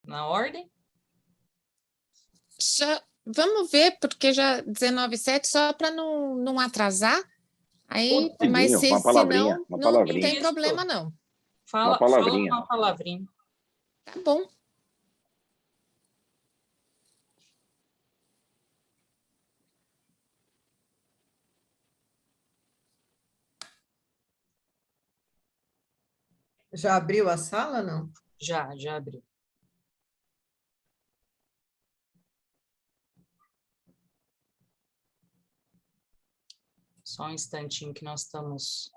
Na ordem? Vamos ver, porque já 19h07, só para não atrasar. Aí, mas uma palavrinha, senão, não tem problema, não. Fala uma palavrinha. Tá bom. Já abriu a sala, não? Já abriu. Só um instantinho que nós estamos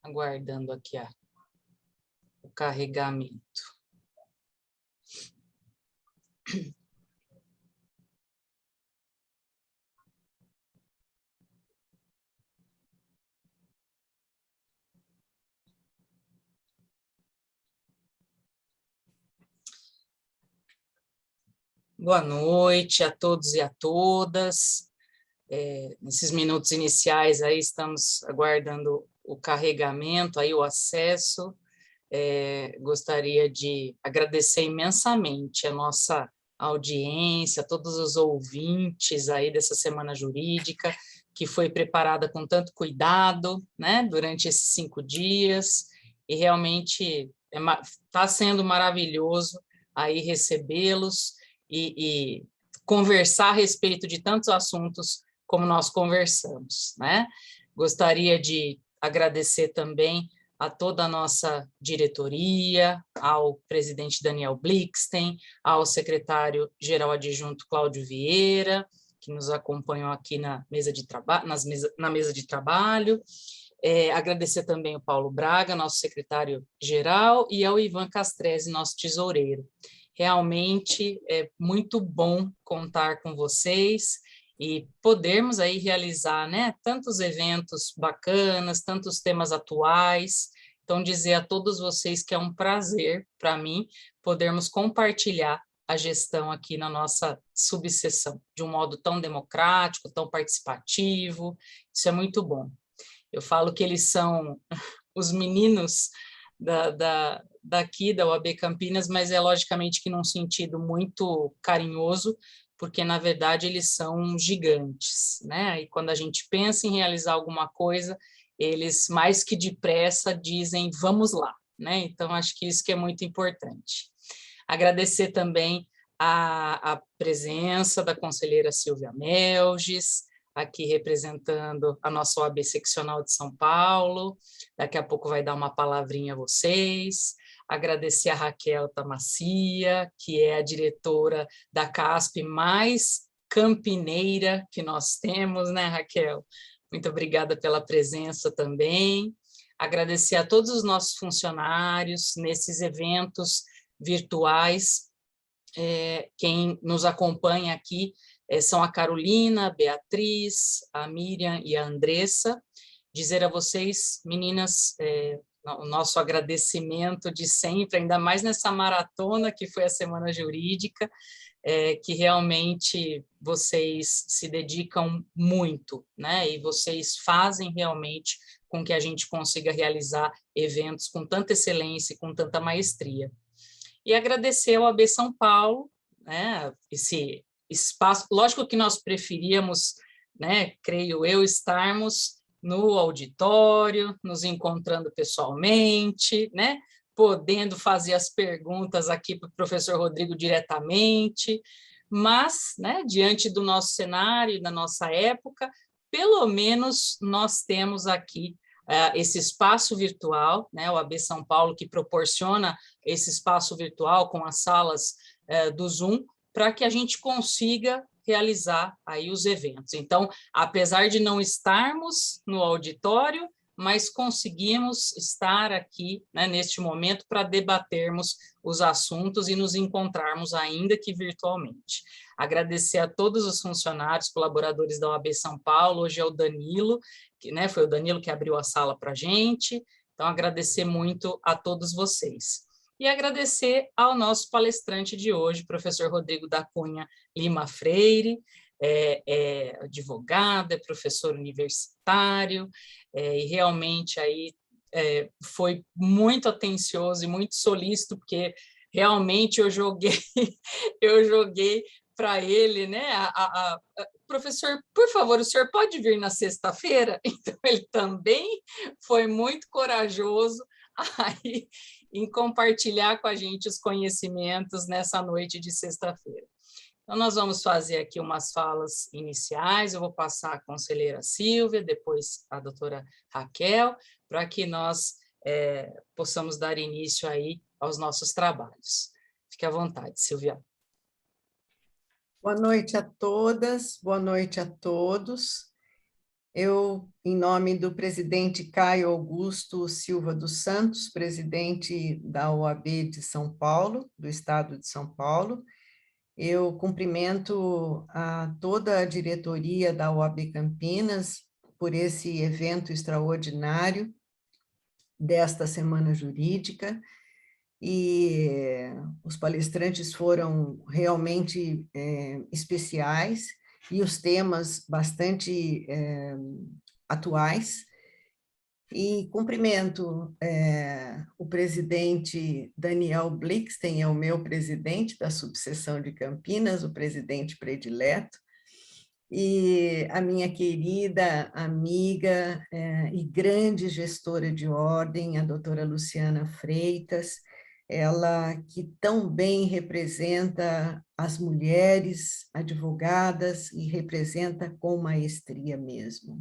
aguardando aqui o carregamento. Boa noite a todos e a todas. Nesses minutos iniciais aí estamos aguardando o carregamento, aí o acesso. Gostaria de agradecer imensamente a nossa audiência, a todos os ouvintes aí dessa Semana Jurídica, que foi preparada com tanto cuidado, né, durante esses 5 dias, e realmente está sendo maravilhoso aí recebê-los e conversar a respeito de tantos assuntos como nós conversamos, né? Gostaria de agradecer também a toda a nossa diretoria, ao presidente Daniel Blixten, ao secretário-geral adjunto Cláudio Vieira, que nos acompanham aqui na mesa de trabalho. Agradecer também ao Paulo Braga, nosso secretário-geral, e ao Ivan Castrese, nosso tesoureiro. Realmente é muito bom contar com vocês e podermos aí realizar, né, tantos eventos bacanas, tantos temas atuais. Então, dizer a todos vocês que é um prazer para mim podermos compartilhar a gestão aqui na nossa subseção, de um modo tão democrático, tão participativo. Isso é muito bom. Eu falo que eles são os meninos daqui da UAB Campinas, mas é logicamente que num sentido muito carinhoso, porque, na verdade, eles são gigantes, né? E quando a gente pensa em realizar alguma coisa, eles, mais que depressa, dizem, vamos lá, né? Então, acho que isso que é muito importante. Agradecer também a presença da conselheira Silvia Melges, aqui representando a nossa OAB seccional de São Paulo, daqui a pouco vai dar uma palavrinha a vocês. Agradecer a Raquel Tamacia, que é a diretora da CASP mais campineira que nós temos, né, Raquel? Muito obrigada pela presença também. Agradecer a todos os nossos funcionários nesses eventos virtuais. Quem nos acompanha aqui são a Carolina, a Beatriz, a Miriam e a Andressa. Dizer a vocês, meninas, o nosso agradecimento de sempre, ainda mais nessa maratona que foi a Semana Jurídica, que realmente vocês se dedicam muito, né? E vocês fazem realmente com que a gente consiga realizar eventos com tanta excelência e com tanta maestria. E agradecer ao AB São Paulo, né? Esse espaço, lógico que nós preferíamos, né, creio eu, estarmos no auditório, nos encontrando pessoalmente, né, podendo fazer as perguntas aqui para o professor Rodrigo diretamente, mas, né, diante do nosso cenário, da nossa época, pelo menos nós temos aqui esse espaço virtual, né, o AB São Paulo, que proporciona esse espaço virtual com as salas do Zoom, para que a gente consiga realizar aí os eventos. Então, apesar de não estarmos no auditório, mas conseguimos estar aqui, né, neste momento para debatermos os assuntos e nos encontrarmos, ainda que virtualmente. Agradecer a todos os funcionários, colaboradores da OAB São Paulo, hoje é o Danilo, que, né, foi o Danilo que abriu a sala para a gente, então agradecer muito a todos vocês. E agradecer ao nosso palestrante de hoje, professor Rodrigo da Cunha Lima Freire, advogado, é professor universitário, e realmente aí foi muito atencioso e muito solícito, porque realmente eu joguei para ele, né? Professor, por favor, o senhor pode vir na sexta-feira? Então, ele também foi muito corajoso aí, em compartilhar com a gente os conhecimentos nessa noite de sexta-feira. Então, nós vamos fazer aqui umas falas iniciais, eu vou passar a conselheira Silvia, depois a doutora Raquel, para que nós possamos dar início aí aos nossos trabalhos. Fique à vontade, Silvia. Boa noite a todas, boa noite a todos. Eu, em nome do presidente Caio Augusto Silva dos Santos, presidente da OAB de São Paulo, do estado de São Paulo, eu cumprimento a toda a diretoria da OAB Campinas por esse evento extraordinário desta Semana Jurídica, e os palestrantes foram realmente especiais e os temas bastante atuais. E cumprimento o presidente Daniel Blixten, é o meu presidente da subseção de Campinas, o presidente predileto, e a minha querida amiga e grande gestora de ordem, a doutora Luciana Freitas, ela que tão bem representa as mulheres advogadas e representa com maestria mesmo.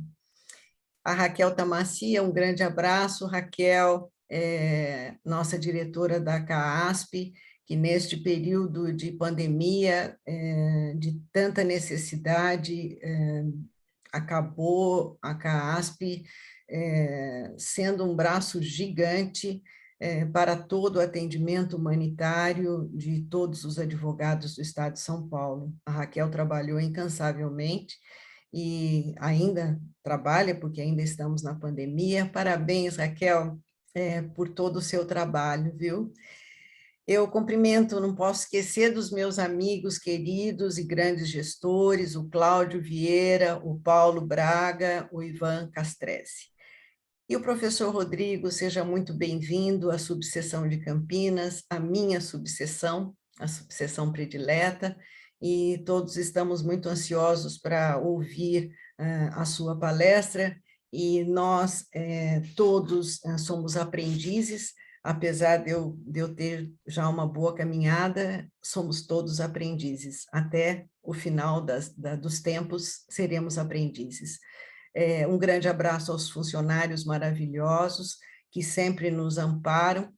A Raquel Tamassia, um grande abraço. Raquel, nossa diretora da CAASP, que neste período de pandemia, de tanta necessidade, acabou a CAASP sendo um braço gigante para todo o atendimento humanitário de todos os advogados do Estado de São Paulo. A Raquel trabalhou incansavelmente e ainda trabalha, porque ainda estamos na pandemia. Parabéns, Raquel, por todo o seu trabalho, viu? Eu cumprimento, não posso esquecer dos meus amigos queridos e grandes gestores, o Cláudio Vieira, o Paulo Braga, o Ivan Castrese. E o professor Rodrigo, seja muito bem-vindo à subseção de Campinas, a minha subseção, a subseção predileta, e todos estamos muito ansiosos para ouvir a sua palestra, e nós todos somos aprendizes, apesar de eu ter já uma boa caminhada, somos todos aprendizes, até o final dos tempos seremos aprendizes. Um grande abraço aos funcionários maravilhosos que sempre nos amparam,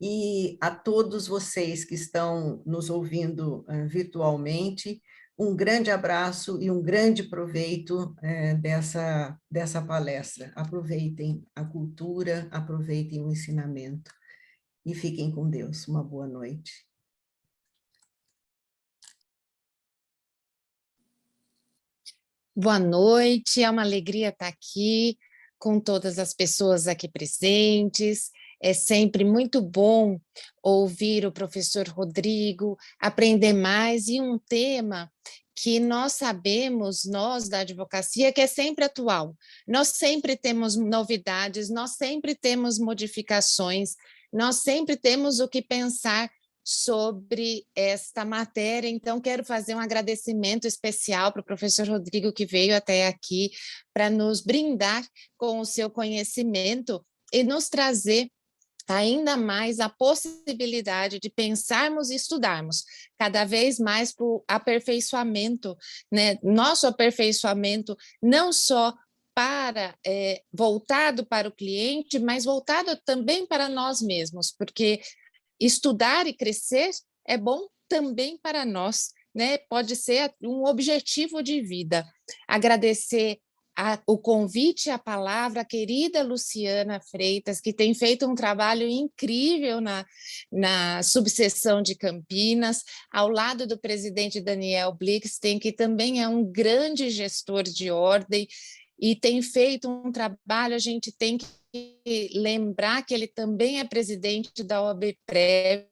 e a todos vocês que estão nos ouvindo virtualmente, um grande abraço e um grande proveito dessa palestra. Aproveitem a cultura, aproveitem o ensinamento e fiquem com Deus. Uma boa noite. Boa noite, é uma alegria estar aqui com todas as pessoas aqui presentes. É sempre muito bom ouvir o professor Rodrigo, aprender mais, e um tema que nós sabemos, nós da advocacia, que é sempre atual. Nós sempre temos novidades, nós sempre temos modificações, nós sempre temos o que pensar sobre esta matéria. Então, quero fazer um agradecimento especial para o professor Rodrigo, que veio até aqui para nos brindar com o seu conhecimento e nos trazer ainda mais a possibilidade de pensarmos e estudarmos cada vez mais para o aperfeiçoamento, né? Nosso aperfeiçoamento não só voltado para o cliente, mas voltado também para nós mesmos, porque estudar e crescer é bom também para nós, né? Pode ser um objetivo de vida. Agradecer o convite, a palavra, a querida Luciana Freitas, que tem feito um trabalho incrível na subseção de Campinas, ao lado do presidente Daniel Blixten, que também é um grande gestor de ordem e tem feito um trabalho. A gente tem que lembrar que ele também é presidente da OAB-Prev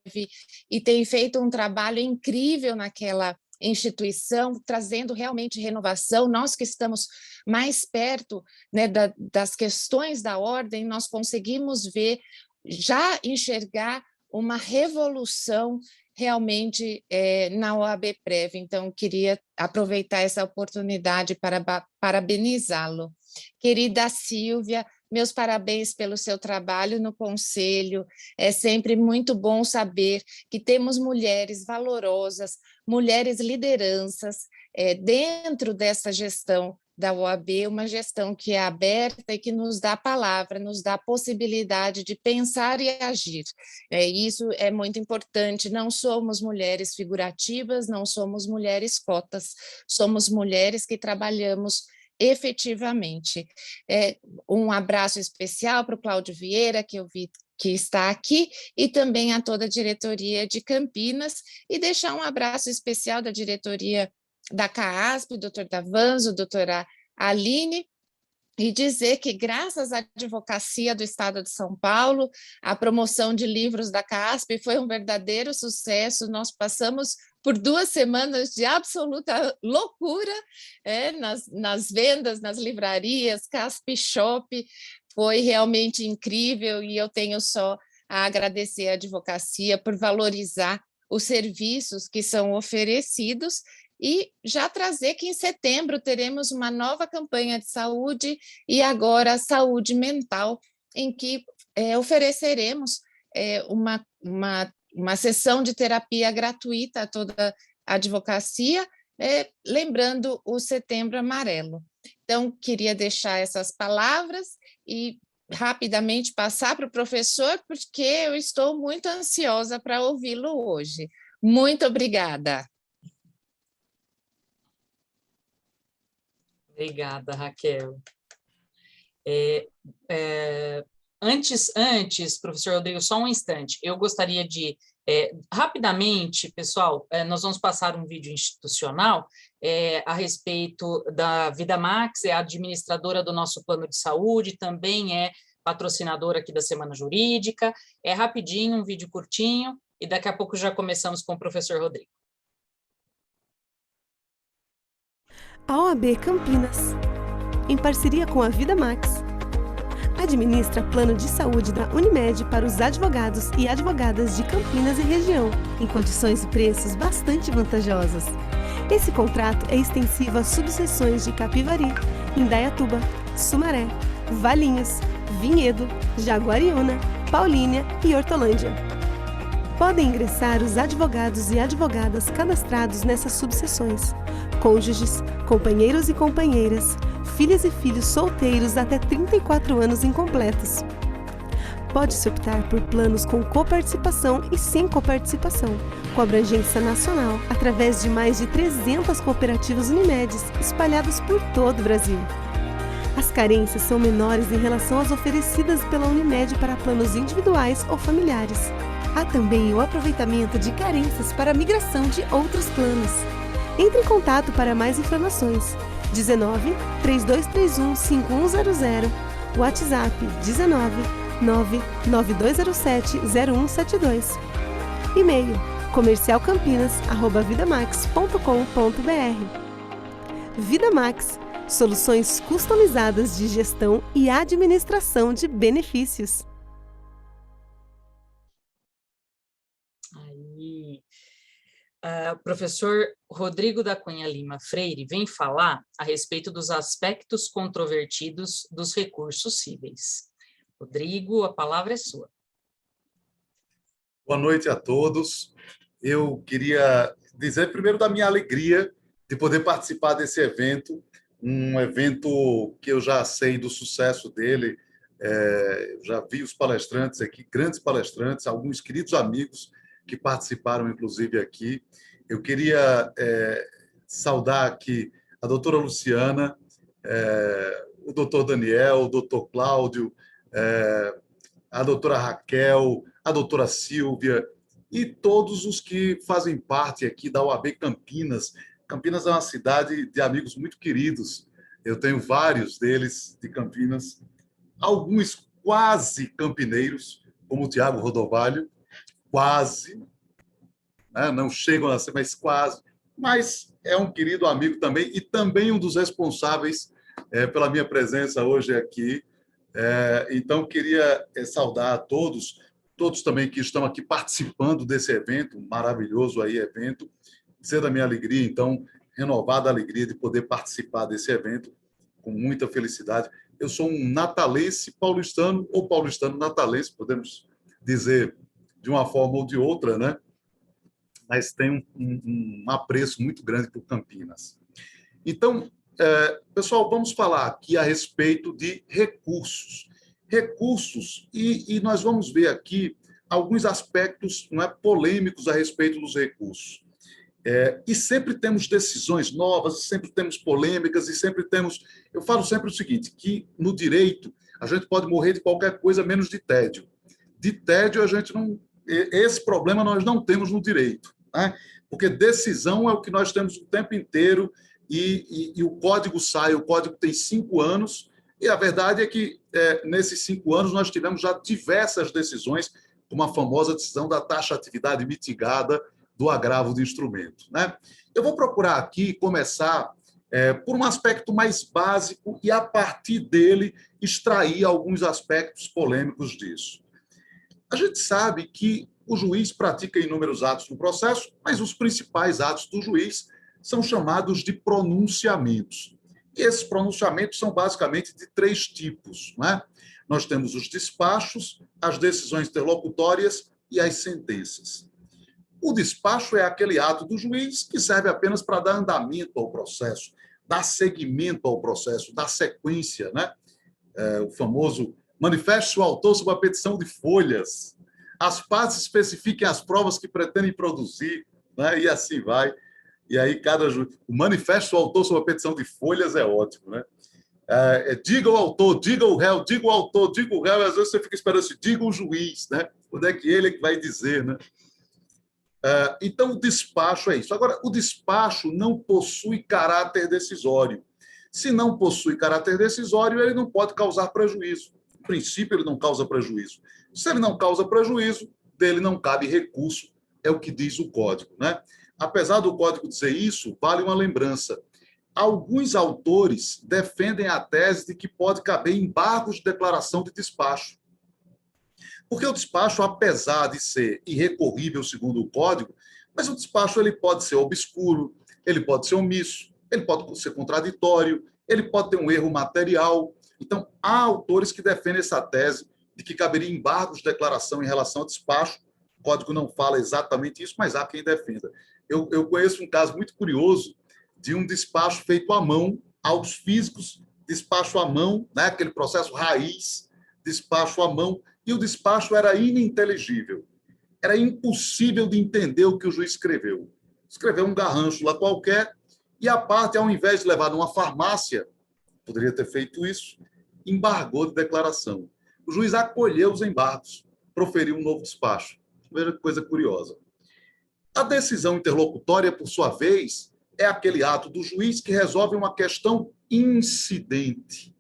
e tem feito um trabalho incrível naquela instituição, trazendo realmente renovação. Nós que estamos mais perto, né, das questões da ordem, nós conseguimos ver, já enxergar uma revolução realmente na OAB-Prev. Então, queria aproveitar essa oportunidade para parabenizá-lo. Querida Sílvia, meus parabéns pelo seu trabalho no Conselho. É sempre muito bom saber que temos mulheres valorosas, mulheres lideranças dentro dessa gestão da OAB, uma gestão que é aberta e que nos dá a palavra, nos dá a possibilidade de pensar e agir. Isso é muito importante, não somos mulheres figurativas, não somos mulheres cotas, somos mulheres que trabalhamos efetivamente. Um abraço especial para o Cláudio Vieira, que eu vi que está aqui, e também a toda a diretoria de Campinas, e deixar um abraço especial da diretoria da CAASP, o doutor Davanzo, doutora Aline, e dizer que, graças à advocacia do Estado de São Paulo, a promoção de livros da CAASP foi um verdadeiro sucesso. Nós passamos por 2 semanas de absoluta loucura nas vendas, nas livrarias, CAASP Shop, foi realmente incrível, e eu tenho só a agradecer à advocacia por valorizar os serviços que são oferecidos, e já trazer que em setembro teremos uma nova campanha de saúde, e agora saúde mental, em que ofereceremos uma sessão de terapia gratuita a toda a advocacia, lembrando o Setembro Amarelo. Então, queria deixar essas palavras e rapidamente passar para o professor, porque eu estou muito ansiosa para ouvi-lo hoje. Muito obrigada. Obrigada, Raquel. Antes, professor Rodrigo, só um instante, eu gostaria de, rapidamente, pessoal, nós vamos passar um vídeo institucional a respeito da VidaMax, é a administradora do nosso plano de saúde, também é patrocinadora aqui da Semana Jurídica, é rapidinho, um vídeo curtinho, e daqui a pouco já começamos com o professor Rodrigo. A OAB Campinas, em parceria com a VidaMax, administra plano de saúde da Unimed para os advogados e advogadas de Campinas e região, em condições e preços bastante vantajosas. Esse contrato é extensivo às subseções de Capivari, Indaiatuba, Sumaré, Valinhos, Vinhedo, Jaguariúna, Paulínia e Hortolândia. Podem ingressar os advogados e advogadas cadastrados nessas subseções, cônjuges, companheiros e companheiras, filhas e filhos solteiros até 34 anos incompletos. Pode-se optar por planos com coparticipação e sem coparticipação, com abrangência nacional, através de mais de 300 cooperativas Unimedes espalhadas por todo o Brasil. As carências são menores em relação às oferecidas pela Unimed para planos individuais ou familiares. Há também o aproveitamento de carências para a migração de outros planos. Entre em contato para mais informações. 19 3231 5100, WhatsApp 19 99207 0172. E-mail comercialcampinas@vidamax.com.br. VidaMax, soluções customizadas de gestão e administração de benefícios. O professor Rodrigo da Cunha Lima Freire vem falar a respeito dos aspectos controvertidos dos recursos cíveis. Rodrigo, a palavra é sua. Boa noite a todos. Eu queria dizer primeiro da minha alegria de poder participar desse evento, um evento que eu já sei do sucesso dele, já vi os palestrantes aqui, grandes palestrantes, alguns queridos amigos que participaram, inclusive, aqui. Eu queria saudar aqui a doutora Luciana, o doutor Daniel, o doutor Cláudio, a doutora Raquel, a doutora Sílvia e todos os que fazem parte aqui da OAB Campinas. Campinas é uma cidade de amigos muito queridos. Eu tenho vários deles de Campinas, alguns quase campineiros, como o Tiago Rodovalho, quase, né? Não chegam a ser, mas quase, mas é um querido amigo também e também um dos responsáveis pela minha presença hoje aqui. Então, queria saudar a todos todos também que estão aqui participando desse evento, um maravilhoso aí evento, dizer da minha alegria, então, renovada alegria de poder participar desse evento, com muita felicidade. Eu sou um natalense paulistano, ou paulistano natalense, podemos dizer de uma forma ou de outra, né? Mas tenho um apreço muito grande por Campinas. Então, pessoal, vamos falar aqui a respeito de recursos. Recursos, e nós vamos ver aqui alguns aspectos, não é, polêmicos a respeito dos recursos. E sempre temos decisões novas, sempre temos polêmicas, e sempre temos... Eu falo sempre o seguinte, que no direito a gente pode morrer de qualquer coisa menos de tédio. De tédio a gente não... Esse problema nós não temos no direito, né? Porque decisão é o que nós temos o tempo inteiro, e o código sai, o código tem 5 anos, e a verdade é que nesses 5 anos nós tivemos já diversas decisões, como a famosa decisão da taxatividade mitigada do agravo de instrumento, né? Eu vou procurar aqui começar por um aspecto mais básico e, a partir dele, extrair alguns aspectos polêmicos disso. A gente sabe que o juiz pratica inúmeros atos no processo, mas os principais atos do juiz são chamados de pronunciamentos. E esses pronunciamentos são basicamente de 3 tipos, né? Nós temos os despachos, as decisões interlocutórias e as sentenças. O despacho é aquele ato do juiz que serve apenas para dar andamento ao processo, dar seguimento ao processo, dar sequência, né? O famoso manifeste o autor sob a petição de folhas. As partes especifiquem as provas que pretendem produzir, né? E assim vai. E aí cada juiz... O manifesto do autor sob a petição de folhas é ótimo, né? Diga o autor, diga o réu, diga o autor, diga o réu, e às vezes você fica esperando assim, diga o juiz, né? Onde é que ele é que vai dizer, né? Então, o despacho é isso. Agora, o despacho não possui caráter decisório. Se não possui caráter decisório, ele não pode causar prejuízo. No princípio, ele não causa prejuízo. Se ele não causa prejuízo, dele não cabe recurso, é o que diz o Código, né? Apesar do Código dizer isso, vale uma lembrança. Alguns autores defendem a tese de que pode caber embargos de declaração de despacho. Porque o despacho, apesar de ser irrecorrível segundo o Código, mas o despacho ele pode ser obscuro, ele pode ser omisso, ele pode ser contraditório, ele pode ter um erro material. Então, há autores que defendem essa tese de que caberia embargos de declaração em relação ao despacho. O Código não fala exatamente isso, mas há quem defenda. Eu conheço um caso muito curioso de um despacho feito à mão, autos físicos, despacho à mão, né, aquele processo raiz, despacho à mão, e o despacho era ininteligível. Era impossível de entender o que o juiz escreveu. Escreveu um garrancho lá qualquer, e a parte, ao invés de levar numa farmácia, poderia ter feito isso, embargou de declaração. O juiz acolheu os embargos, proferiu um novo despacho. Veja que coisa curiosa. A decisão interlocutória, por sua vez, é aquele ato do juiz que resolve uma questão incidente,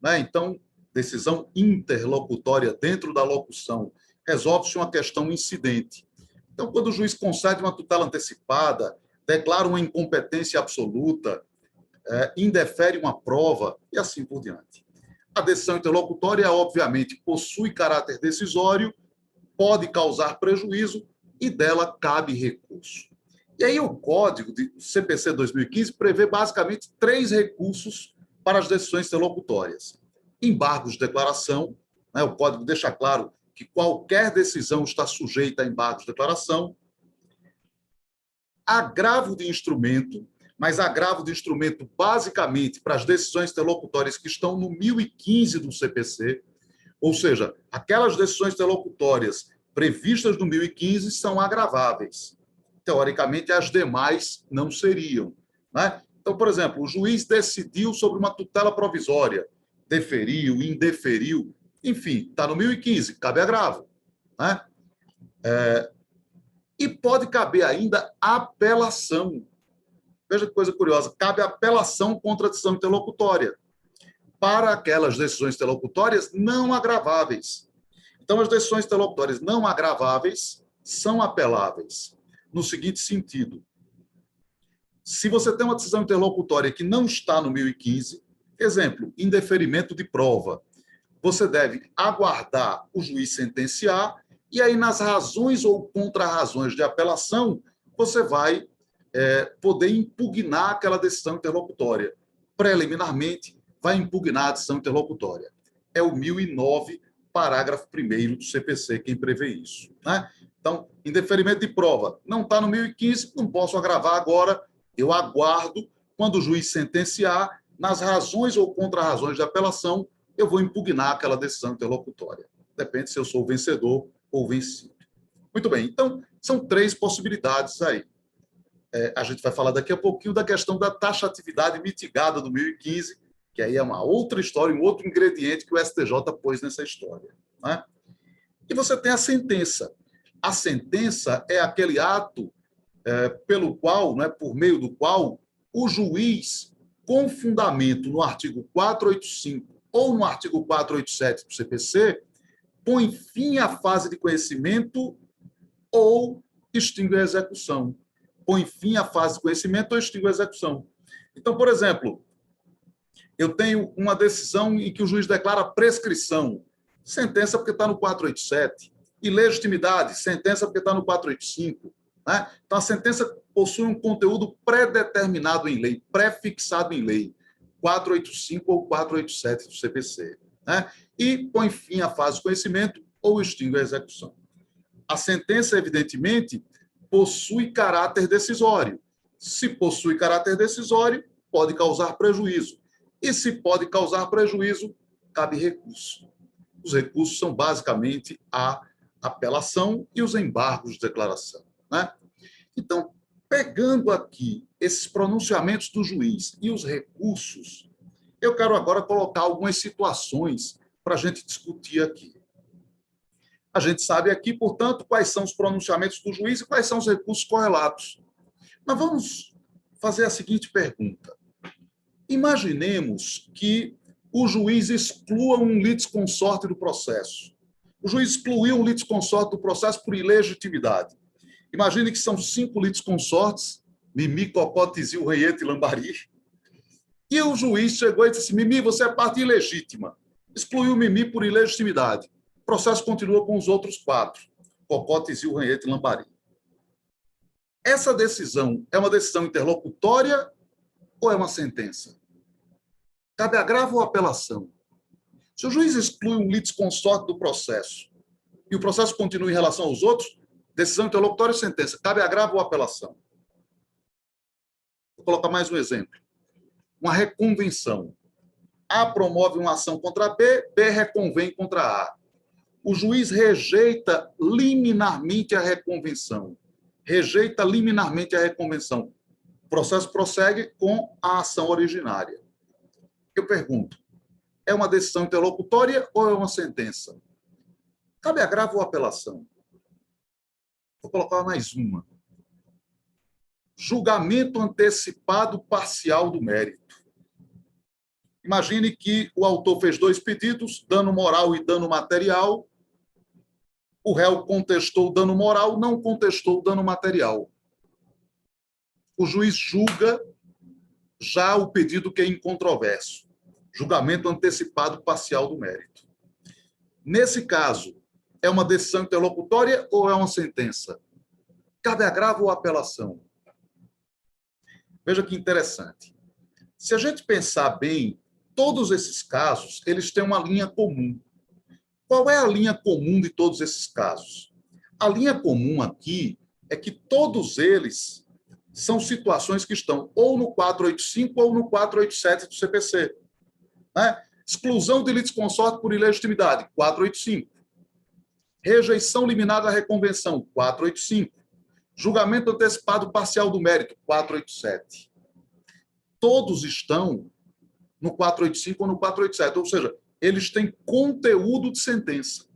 né? Então, decisão interlocutória dentro da locução resolve-se uma questão incidente. Então, quando o juiz concede uma tutela antecipada, declara uma incompetência absoluta, indefere uma prova e assim por diante. A decisão interlocutória, obviamente, possui caráter decisório, pode causar prejuízo e dela cabe recurso. E aí o Código de CPC 2015 prevê basicamente 3 recursos para as decisões interlocutórias. Embargos de declaração, né? O Código deixa claro que qualquer decisão está sujeita a embargos de declaração. Agravo de instrumento, mas agravo de instrumento basicamente para as decisões interlocutórias que estão no 1015 do CPC, ou seja, aquelas decisões interlocutórias previstas no 1015 são agraváveis. Teoricamente, as demais não seriam, né? Então, por exemplo, o juiz decidiu sobre uma tutela provisória, deferiu, indeferiu, enfim, está no 1015, cabe agravo, né? E pode caber ainda apelação. Veja que coisa curiosa, cabe apelação contra a decisão interlocutória para aquelas decisões interlocutórias não agraváveis. Então, as decisões interlocutórias não agraváveis são apeláveis, no seguinte sentido. Se você tem uma decisão interlocutória que não está no 1015, exemplo, indeferimento de prova, você deve aguardar o juiz sentenciar E aí, nas razões ou contra-razões de apelação, você vai poder impugnar aquela decisão interlocutória. Preliminarmente, vai impugnar a decisão interlocutória. É o 1009, parágrafo 1º do CPC, quem prevê isso, né? Então, indeferimento de prova, não está no 1015, não posso agravar agora, eu aguardo, quando o juiz sentenciar, nas razões ou contra-razões de apelação, eu vou impugnar aquela decisão interlocutória. Depende se eu sou vencedor ou vencido. Muito bem, então, são 3 possibilidades aí. A gente vai falar daqui a pouquinho da questão da taxatividade mitigada do 1015, que aí é uma outra história, um outro ingrediente que o STJ pôs nessa história, né? E você tem a sentença. A sentença é aquele ato pelo qual, né, por meio do qual, o juiz, com fundamento no artigo 485 ou no artigo 487 do CPC, põe fim à fase de conhecimento ou extingue a execução. Põe fim à fase de conhecimento ou extingue a execução. Então, por exemplo, eu tenho uma decisão em que o juiz declara prescrição, sentença porque está no 487, e legitimidade, sentença porque está no 485. Né? Então, a sentença possui um conteúdo pré-determinado em lei, pré-fixado em lei, 485 ou 487 do CPC. Né? E põe fim à fase de conhecimento ou extingue a execução. A sentença, evidentemente, possui caráter decisório. Se possui caráter decisório, pode causar prejuízo. E se pode causar prejuízo, cabe recurso. Os recursos são basicamente a apelação e os embargos de declaração, né? Então, pegando aqui esses pronunciamentos do juiz e os recursos, eu quero agora colocar algumas situações para a gente discutir aqui. A gente sabe aqui, portanto, quais são os pronunciamentos do juiz e quais são os recursos correlatos. Mas vamos fazer a seguinte pergunta. Imaginemos que o juiz exclua um litisconsorte do processo. O juiz excluiu um litisconsorte do processo por ilegitimidade. Imagine que são 5 litisconsortes, Mimi, Cocó, Tizil, Reiete e Lambari. E o juiz chegou e disse: Mimi, você é parte ilegítima. Excluiu Mimi por ilegitimidade. O processo continua com os outros 4, Cocó, Tizil, Reiete e Lambari. Essa decisão é uma decisão interlocutória ou é uma sentença? Cabe agravo ou apelação? Se o juiz exclui um litisconsorte do processo e o processo continua em relação aos outros, decisão interlocutória ou sentença, cabe agravo ou apelação? Vou colocar mais um exemplo. Uma reconvenção. A promove uma ação contra B, B reconvém contra A. O juiz rejeita liminarmente a reconvenção. Rejeita liminarmente a reconvenção. O processo prossegue com a ação originária. Eu pergunto, é uma decisão interlocutória ou é uma sentença? Cabe agravo ou apelação? Vou colocar mais uma. Julgamento antecipado parcial do mérito. Imagine que o autor fez 2 pedidos, dano moral e dano material. O réu contestou o dano moral, não contestou o dano material. O juiz julga já o pedido que é incontroverso. Julgamento antecipado parcial do mérito. Nesse caso, é uma decisão interlocutória ou é uma sentença? Cabe agravo ou apelação? Veja que interessante. Se a gente pensar bem, todos esses casos, eles têm uma linha comum. Qual é a linha comum de todos esses casos? A linha comum aqui é que todos eles são situações que estão ou no 485 ou no 487 do CPC. Né? Exclusão de litisconsorte por ilegitimidade, 485. Rejeição liminar da reconvenção, 485. Julgamento antecipado parcial do mérito, 487. Todos estão no 485 ou no 487, ou seja, eles têm conteúdo de sentença.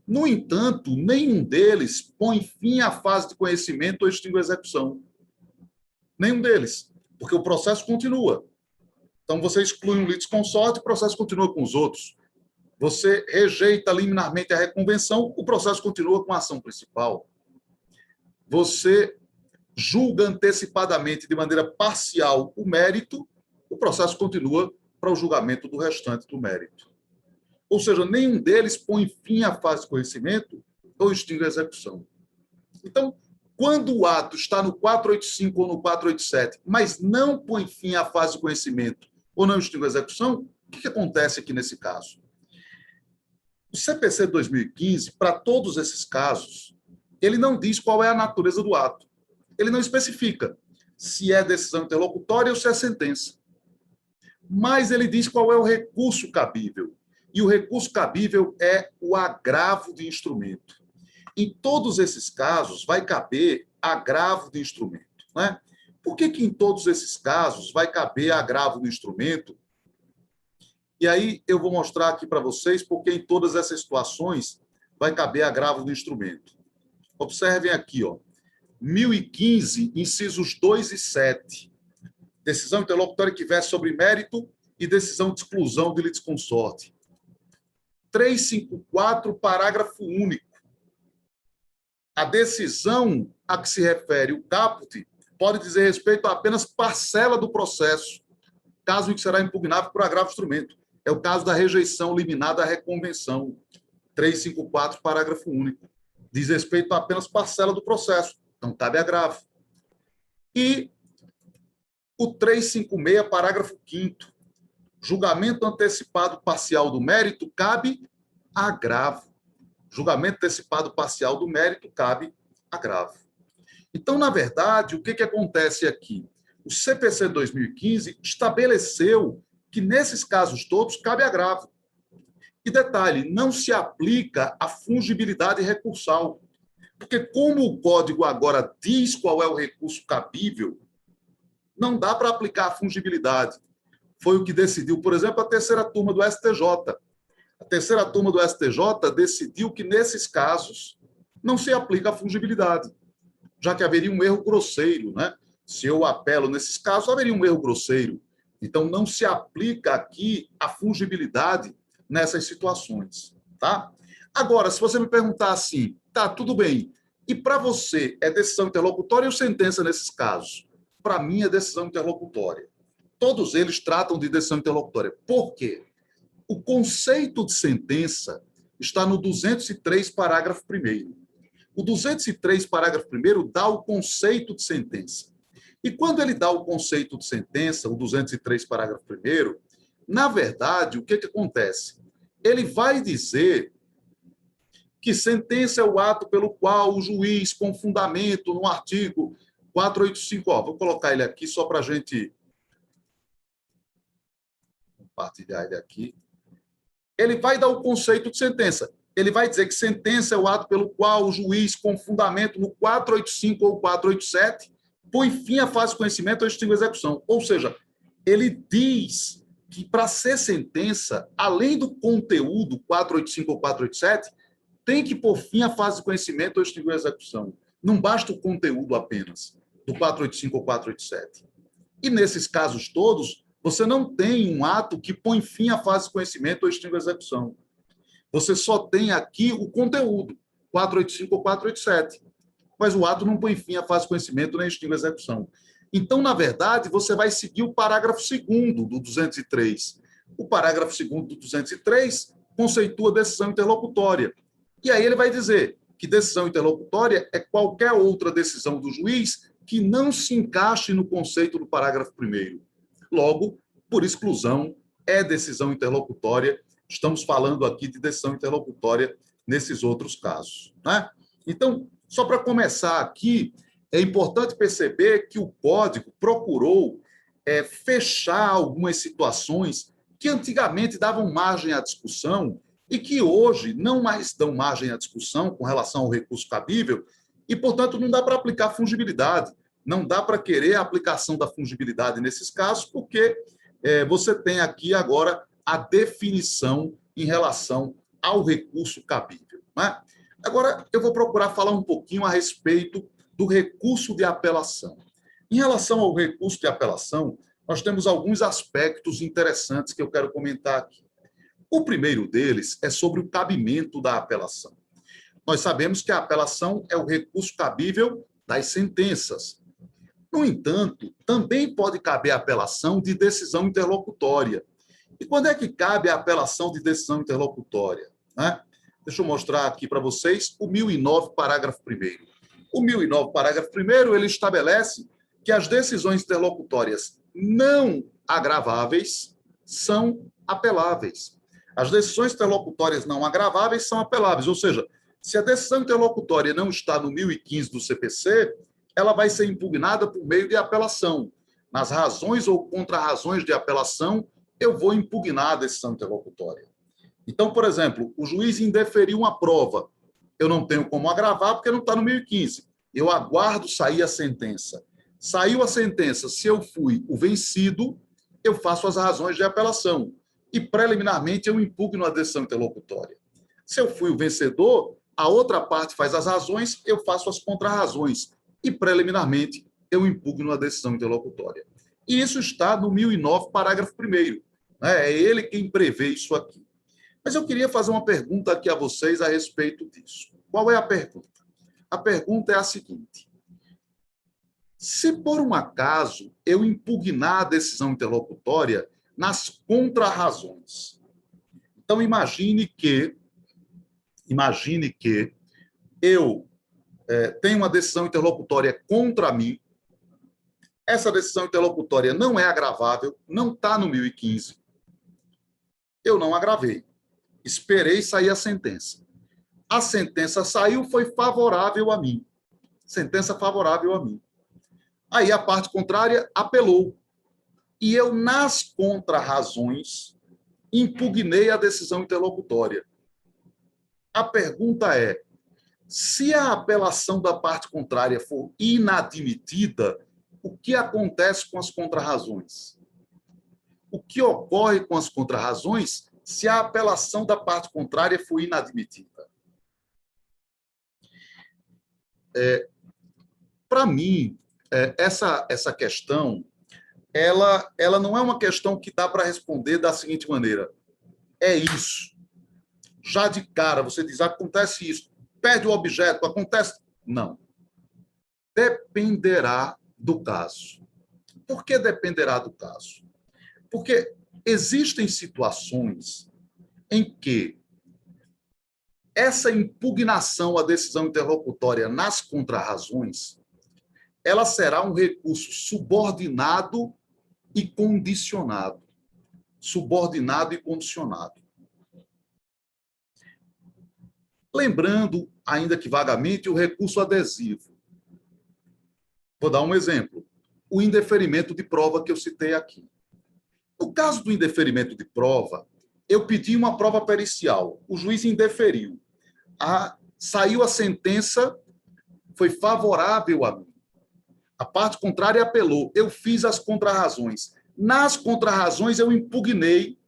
No entanto, nenhum deles põe fim à fase de conhecimento ou extingue a execução. Nenhum deles, porque o processo continua. Então, você exclui um litisconsorte, o processo continua com os outros. Você rejeita liminarmente a reconvenção, o processo continua com a ação principal. Você julga antecipadamente, de maneira parcial, o mérito, o processo continua para o julgamento do restante do mérito. Ou seja, nenhum deles põe fim à fase de conhecimento eu extingo a execução. Então, quando o ato está no 485 ou no 487, mas não põe fim à fase de conhecimento ou não extingue a execução, o que acontece aqui nesse caso? O CPC 2015, para todos esses casos, ele não diz qual é a natureza do ato. Ele não especifica se é decisão interlocutória ou se é sentença. Mas ele diz qual é o recurso cabível. E o recurso cabível é o agravo de instrumento. Em todos esses casos, vai caber agravo de instrumento. Né? Por que em todos esses casos vai caber agravo do instrumento? E aí eu vou mostrar aqui para vocês porque em todas essas situações vai caber agravo do instrumento. Observem aqui, ó, 1015, incisos 2 e 7. Decisão interlocutória que versa sobre mérito e decisão de exclusão de litisconsorte. 354, parágrafo único. A decisão a que se refere o caput pode dizer respeito a apenas parcela do processo, caso em que será impugnável por agravo de instrumento. É o caso da rejeição liminar da reconvenção. 354, parágrafo único. Diz respeito a apenas parcela do processo. Não cabe agravo. E o 356, parágrafo 5º. Julgamento antecipado parcial do mérito cabe agravo. Julgamento antecipado parcial do mérito cabe agravo. Então, na verdade, o que acontece aqui? O CPC 2015 estabeleceu que, nesses casos todos, cabe agravo. E detalhe, não se aplica a fungibilidade recursal. Porque, como o código agora diz qual é o recurso cabível, não dá para aplicar a fungibilidade. Foi o que decidiu, por exemplo, a terceira turma do STJ. A terceira turma do STJ decidiu que, nesses casos, não se aplica a fungibilidade, já que haveria um erro grosseiro, né? Se eu apelo nesses casos, haveria um erro grosseiro. Então, não se aplica aqui a fungibilidade nessas situações, tá? Agora, se você me perguntar assim, tá, tudo bem, e para você é decisão interlocutória ou sentença nesses casos? Para mim é decisão interlocutória. Todos eles tratam de decisão interlocutória. Por quê? O conceito de sentença está no 203, parágrafo 1º. O 203, parágrafo 1º, dá o conceito de sentença. E quando ele dá o conceito de sentença, o 203, parágrafo 1º, na verdade, o que acontece? Ele vai dizer que sentença é o ato pelo qual o juiz, com fundamento no artigo 485, ó, vou colocar ele aqui só para a gente compartilhar ele aqui. Ele vai dar o conceito de sentença. Ele vai dizer que sentença é o ato pelo qual o juiz, com fundamento no 485 ou 487, põe fim à fase de conhecimento ou extingue a execução. Ou seja, ele diz que para ser sentença, além do conteúdo 485 ou 487, tem que pôr fim à fase de conhecimento ou extinguir a execução. Não basta o conteúdo apenas do 485 ou 487. E nesses casos todos, você não tem um ato que põe fim à fase de conhecimento ou extingue a execução. Você só tem aqui o conteúdo, 485 ou 487. Mas o ato não põe fim à fase de conhecimento nem extingue a execução. Então, na verdade, você vai seguir o parágrafo 2º do 203. O parágrafo 2º do 203 conceitua decisão interlocutória. E aí ele vai dizer que decisão interlocutória é qualquer outra decisão do juiz que não se encaixe no conceito do parágrafo 1º. Logo, por exclusão, é decisão interlocutória. Estamos falando aqui de decisão interlocutória nesses outros casos, né? Então, só para começar aqui, é importante perceber que o Código procurou fechar algumas situações que antigamente davam margem à discussão e que hoje não mais dão margem à discussão com relação ao recurso cabível e, portanto, não dá para aplicar fungibilidade. Não dá para querer a aplicação da fungibilidade nesses casos, porque você tem aqui agora a definição em relação ao recurso cabível, né? Agora, eu vou procurar falar um pouquinho a respeito do recurso de apelação. Em relação ao recurso de apelação, nós temos alguns aspectos interessantes que eu quero comentar aqui. O primeiro deles é sobre o cabimento da apelação. Nós sabemos que a apelação é o recurso cabível das sentenças. No entanto, também pode caber a apelação de decisão interlocutória. E quando é que cabe a apelação de decisão interlocutória, né? Deixa eu mostrar aqui para vocês o 1009, parágrafo 1º. O 1009, parágrafo 1º, ele estabelece que as decisões interlocutórias não agraváveis são apeláveis. As decisões interlocutórias não agraváveis são apeláveis, ou seja, se a decisão interlocutória não está no 1015 do CPC, ela vai ser impugnada por meio de apelação. Nas razões ou contra-razões de apelação, eu vou impugnar a decisão interlocutória. Então, por exemplo, o juiz indeferiu uma prova. Eu não tenho como agravar porque não está no 1015. Eu aguardo sair a sentença. Saiu a sentença, se eu fui o vencido, eu faço as razões de apelação. E, preliminarmente, eu impugno a decisão interlocutória. Se eu fui o vencedor, a outra parte faz as razões, eu faço as contra-razões. E, preliminarmente, eu impugno a decisão interlocutória. E isso está no 1009, parágrafo 1º. É ele quem prevê isso aqui. Mas eu queria fazer uma pergunta aqui a vocês a respeito disso. Qual é a pergunta? A pergunta é a seguinte: se por um acaso eu impugnar a decisão interlocutória nas contra-razões, então imagine que eu tenho uma decisão interlocutória contra mim, essa decisão interlocutória não é agravável, não está no 1015, eu não agravei. Esperei sair a sentença. A sentença saiu, foi favorável a mim. Sentença favorável a mim. Aí a parte contrária apelou. E eu, nas contra-razões, impugnei a decisão interlocutória. A pergunta é: se a apelação da parte contrária for inadmitida, o que acontece com as contra-razões? O que ocorre com as contra-razões se a apelação da parte contrária for inadmitida? Para mim, essa questão, ela não é uma questão que dá para responder da seguinte maneira: é isso. Já de cara, você diz, acontece isso, perde o objeto, acontece... Não. Dependerá do caso. Por que dependerá do caso? Porque existem situações em que essa impugnação à decisão interlocutória nas contra-razões, ela será um recurso subordinado e condicionado. Subordinado e condicionado. Lembrando, ainda que vagamente, o recurso adesivo. Vou dar um exemplo. O indeferimento de prova que eu citei aqui. No caso do indeferimento de prova, eu pedi uma prova pericial, o juiz indeferiu. Saiu a sentença, foi favorável a mim. A parte contrária apelou, eu fiz as contra-razões. Nas contra-razões, eu impugnei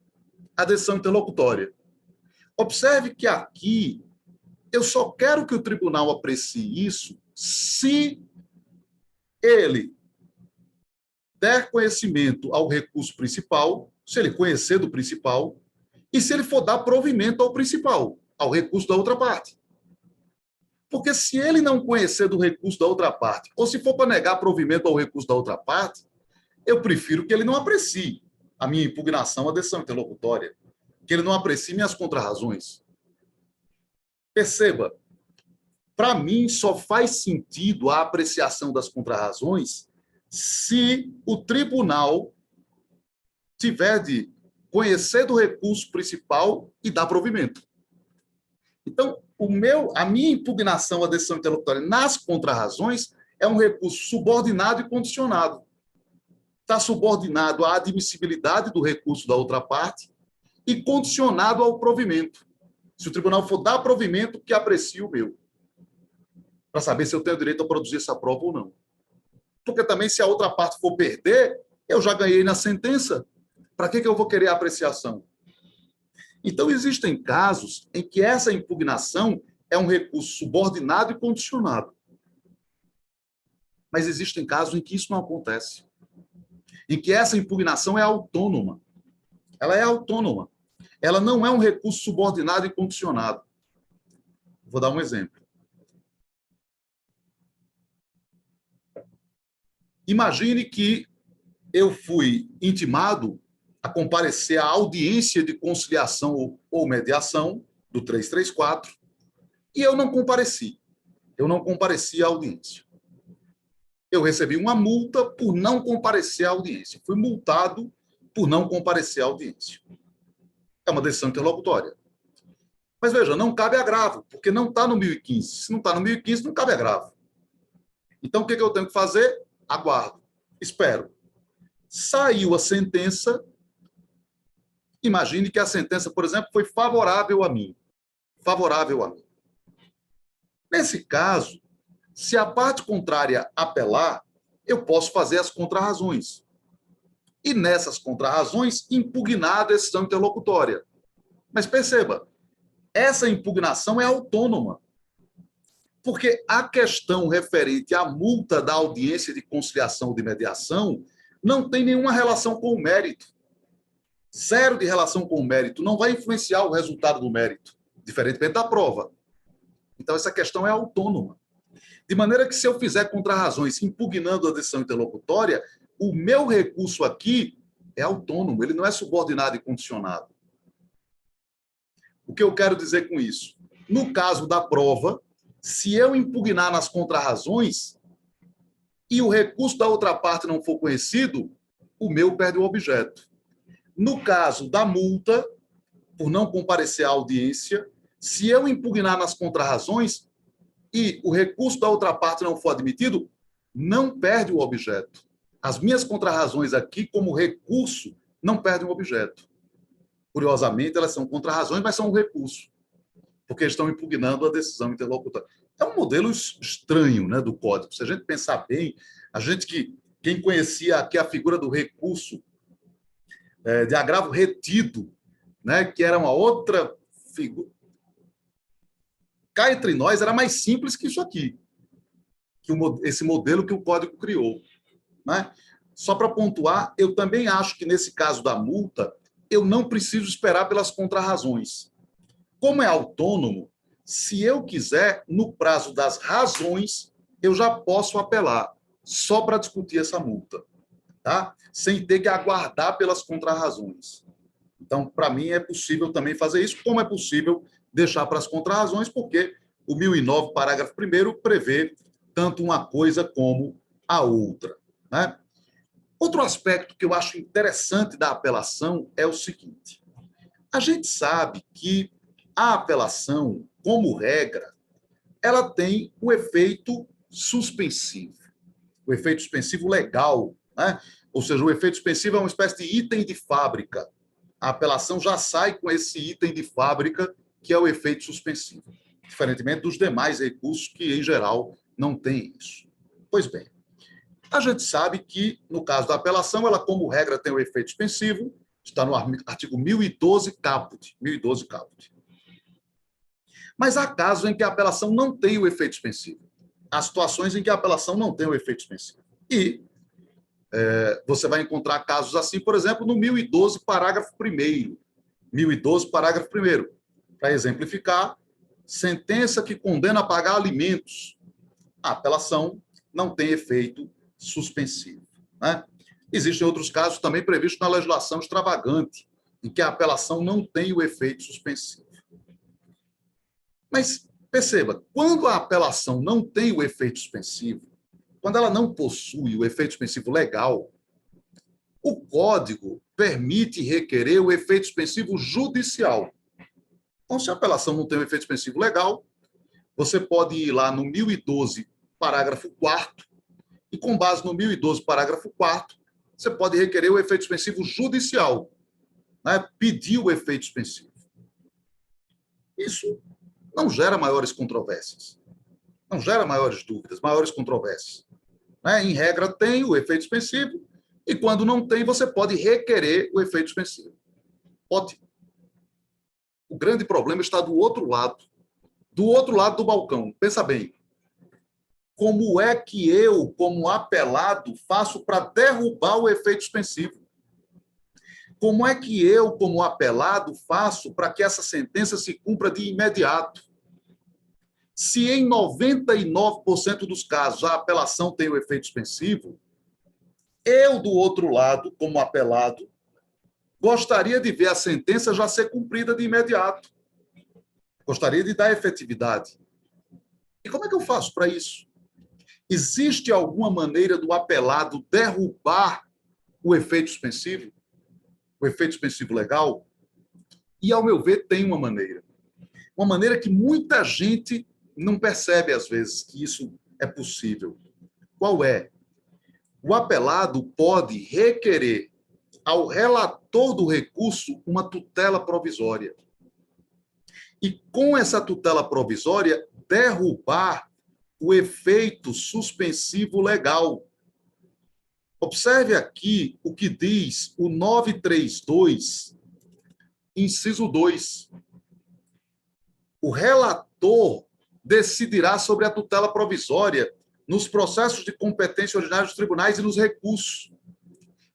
a decisão interlocutória. Observe que aqui, eu só quero que o tribunal aprecie isso se ele der conhecimento ao recurso principal, se ele conhecer do principal, e se ele for dar provimento ao principal, ao recurso da outra parte. Porque se ele não conhecer do recurso da outra parte, ou se for para negar provimento ao recurso da outra parte, eu prefiro que ele não aprecie a minha impugnação à decisão interlocutória, que ele não aprecie minhas contra-razões. Perceba, para mim só faz sentido a apreciação das contra-razões se o tribunal tiver de conhecer do recurso principal e dar provimento. Então, a minha impugnação à decisão interlocutória nas contra-razões é um recurso subordinado e condicionado. Está subordinado à admissibilidade do recurso da outra parte e condicionado ao provimento. Se o tribunal for dar provimento, que aprecie o meu, para saber se eu tenho direito a produzir essa prova ou não. Porque também, se a outra parte for perder, eu já ganhei na sentença. Para que eu vou querer a apreciação? Então, existem casos em que essa impugnação é um recurso subordinado e condicionado. Mas existem casos em que isso não acontece. Em que essa impugnação é autônoma. Ela é autônoma. Ela não é um recurso subordinado e condicionado. Vou dar um exemplo. Imagine que eu fui intimado a comparecer à audiência de conciliação ou mediação do 334, e eu não compareci. Eu não compareci à audiência. Eu recebi uma multa por não comparecer à audiência. Fui multado por não comparecer à audiência. É uma decisão interlocutória. Mas, veja, não cabe agravo, porque não está no 1015. Se não está no 1015, não cabe agravo. Então, o que eu tenho que fazer? Aguardo, espero. Saiu a sentença. Imagine que a sentença, por exemplo, foi favorável a mim. Favorável a mim. Nesse caso, se a parte contrária apelar, eu posso fazer as contrarrazões. E nessas contrarrazões, impugnar a decisão interlocutória. Mas perceba, essa impugnação é autônoma. Porque a questão referente à multa da audiência de conciliação ou de mediação não tem nenhuma relação com o mérito. Zero de relação com o mérito. Não vai influenciar o resultado do mérito, diferentemente da prova. Então, essa questão é autônoma. De maneira que, se eu fizer contrarrazões impugnando a decisão interlocutória, o meu recurso aqui é autônomo, ele não é subordinado e condicionado. O que eu quero dizer com isso? No caso da prova, se eu impugnar nas contrarrazões e o recurso da outra parte não for conhecido, o meu perde o objeto. No caso da multa, por não comparecer à audiência, se eu impugnar nas contrarrazões e o recurso da outra parte não for admitido, não perde o objeto. As minhas contrarrazões aqui, como recurso, não perdem o objeto. Curiosamente, elas são contrarrazões, mas são um recurso, porque estão impugnando a decisão interlocutória. É um modelo estranho, né, do Código. Se a gente pensar bem, quem conhecia aqui a figura do recurso de agravo retido, né, que era uma outra figura, cá entre nós era mais simples que isso aqui, que esse modelo que o Código criou. Né? Só para pontuar, eu também acho que nesse caso da multa, eu não preciso esperar pelas contrarrazões. Como é autônomo, se eu quiser, no prazo das razões, eu já posso apelar, só para discutir essa multa, tá? Sem ter que aguardar pelas contrarrazões. Então, para mim, é possível também fazer isso, como é possível deixar para as contrarrazões, porque o 1009, parágrafo 1º, prevê tanto uma coisa como a outra. Né? Outro aspecto que eu acho interessante da apelação é o seguinte: a gente sabe que a apelação, como regra, ela tem o efeito suspensivo, o efeito suspensivo legal, né? Ou seja, o efeito suspensivo é uma espécie de item de fábrica. A apelação já sai com esse item de fábrica, que é o efeito suspensivo, diferentemente dos demais recursos que, em geral, não têm isso. Pois bem, a gente sabe que, no caso da apelação, ela, como regra, tem o efeito suspensivo, está no artigo 1012, caput. 1012, caput. Mas há casos em que a apelação não tem o efeito suspensivo. Há situações em que a apelação não tem o efeito suspensivo. E você vai encontrar casos assim, por exemplo, no 1012, parágrafo 1º. 1012, parágrafo 1º. Para exemplificar, sentença que condena a pagar alimentos. A apelação não tem efeito suspensivo. Né? Existem outros casos também previstos na legislação extravagante, em que a apelação não tem o efeito suspensivo. Mas, perceba, quando a apelação não tem o efeito suspensivo, quando ela não possui o efeito suspensivo legal, o Código permite requerer o efeito suspensivo judicial. Então, se a apelação não tem o efeito suspensivo legal, você pode ir lá no 1012, parágrafo 4º, e com base no 1012, parágrafo 4º, você pode requerer o efeito suspensivo judicial, né? Pedir o efeito suspensivo. Isso não gera maiores controvérsias, não gera maiores dúvidas, maiores controvérsias. Né? Em regra, tem o efeito suspensivo, e quando não tem, você pode requerer o efeito suspensivo. Pode. O grande problema está do outro lado do balcão. Pensa bem. Como é que eu, como apelado, faço para derrubar o efeito suspensivo? Como é que eu, como apelado, faço para que essa sentença se cumpra de imediato? Se em 99% dos casos a apelação tem o efeito suspensivo, eu, do outro lado, como apelado, gostaria de ver a sentença já ser cumprida de imediato. Gostaria de dar efetividade. E como é que eu faço para isso? Existe alguma maneira do apelado derrubar o efeito suspensivo? O efeito suspensivo legal? E, ao meu ver, tem uma maneira. Uma maneira que muita gente não percebe, às vezes, que isso é possível. Qual é? O apelado pode requerer ao relator do recurso uma tutela provisória. E, com essa tutela provisória, derrubar o efeito suspensivo legal. Observe aqui o que diz o 932, inciso 2. O relator decidirá sobre a tutela provisória nos processos de competência ordinária dos tribunais e nos recursos.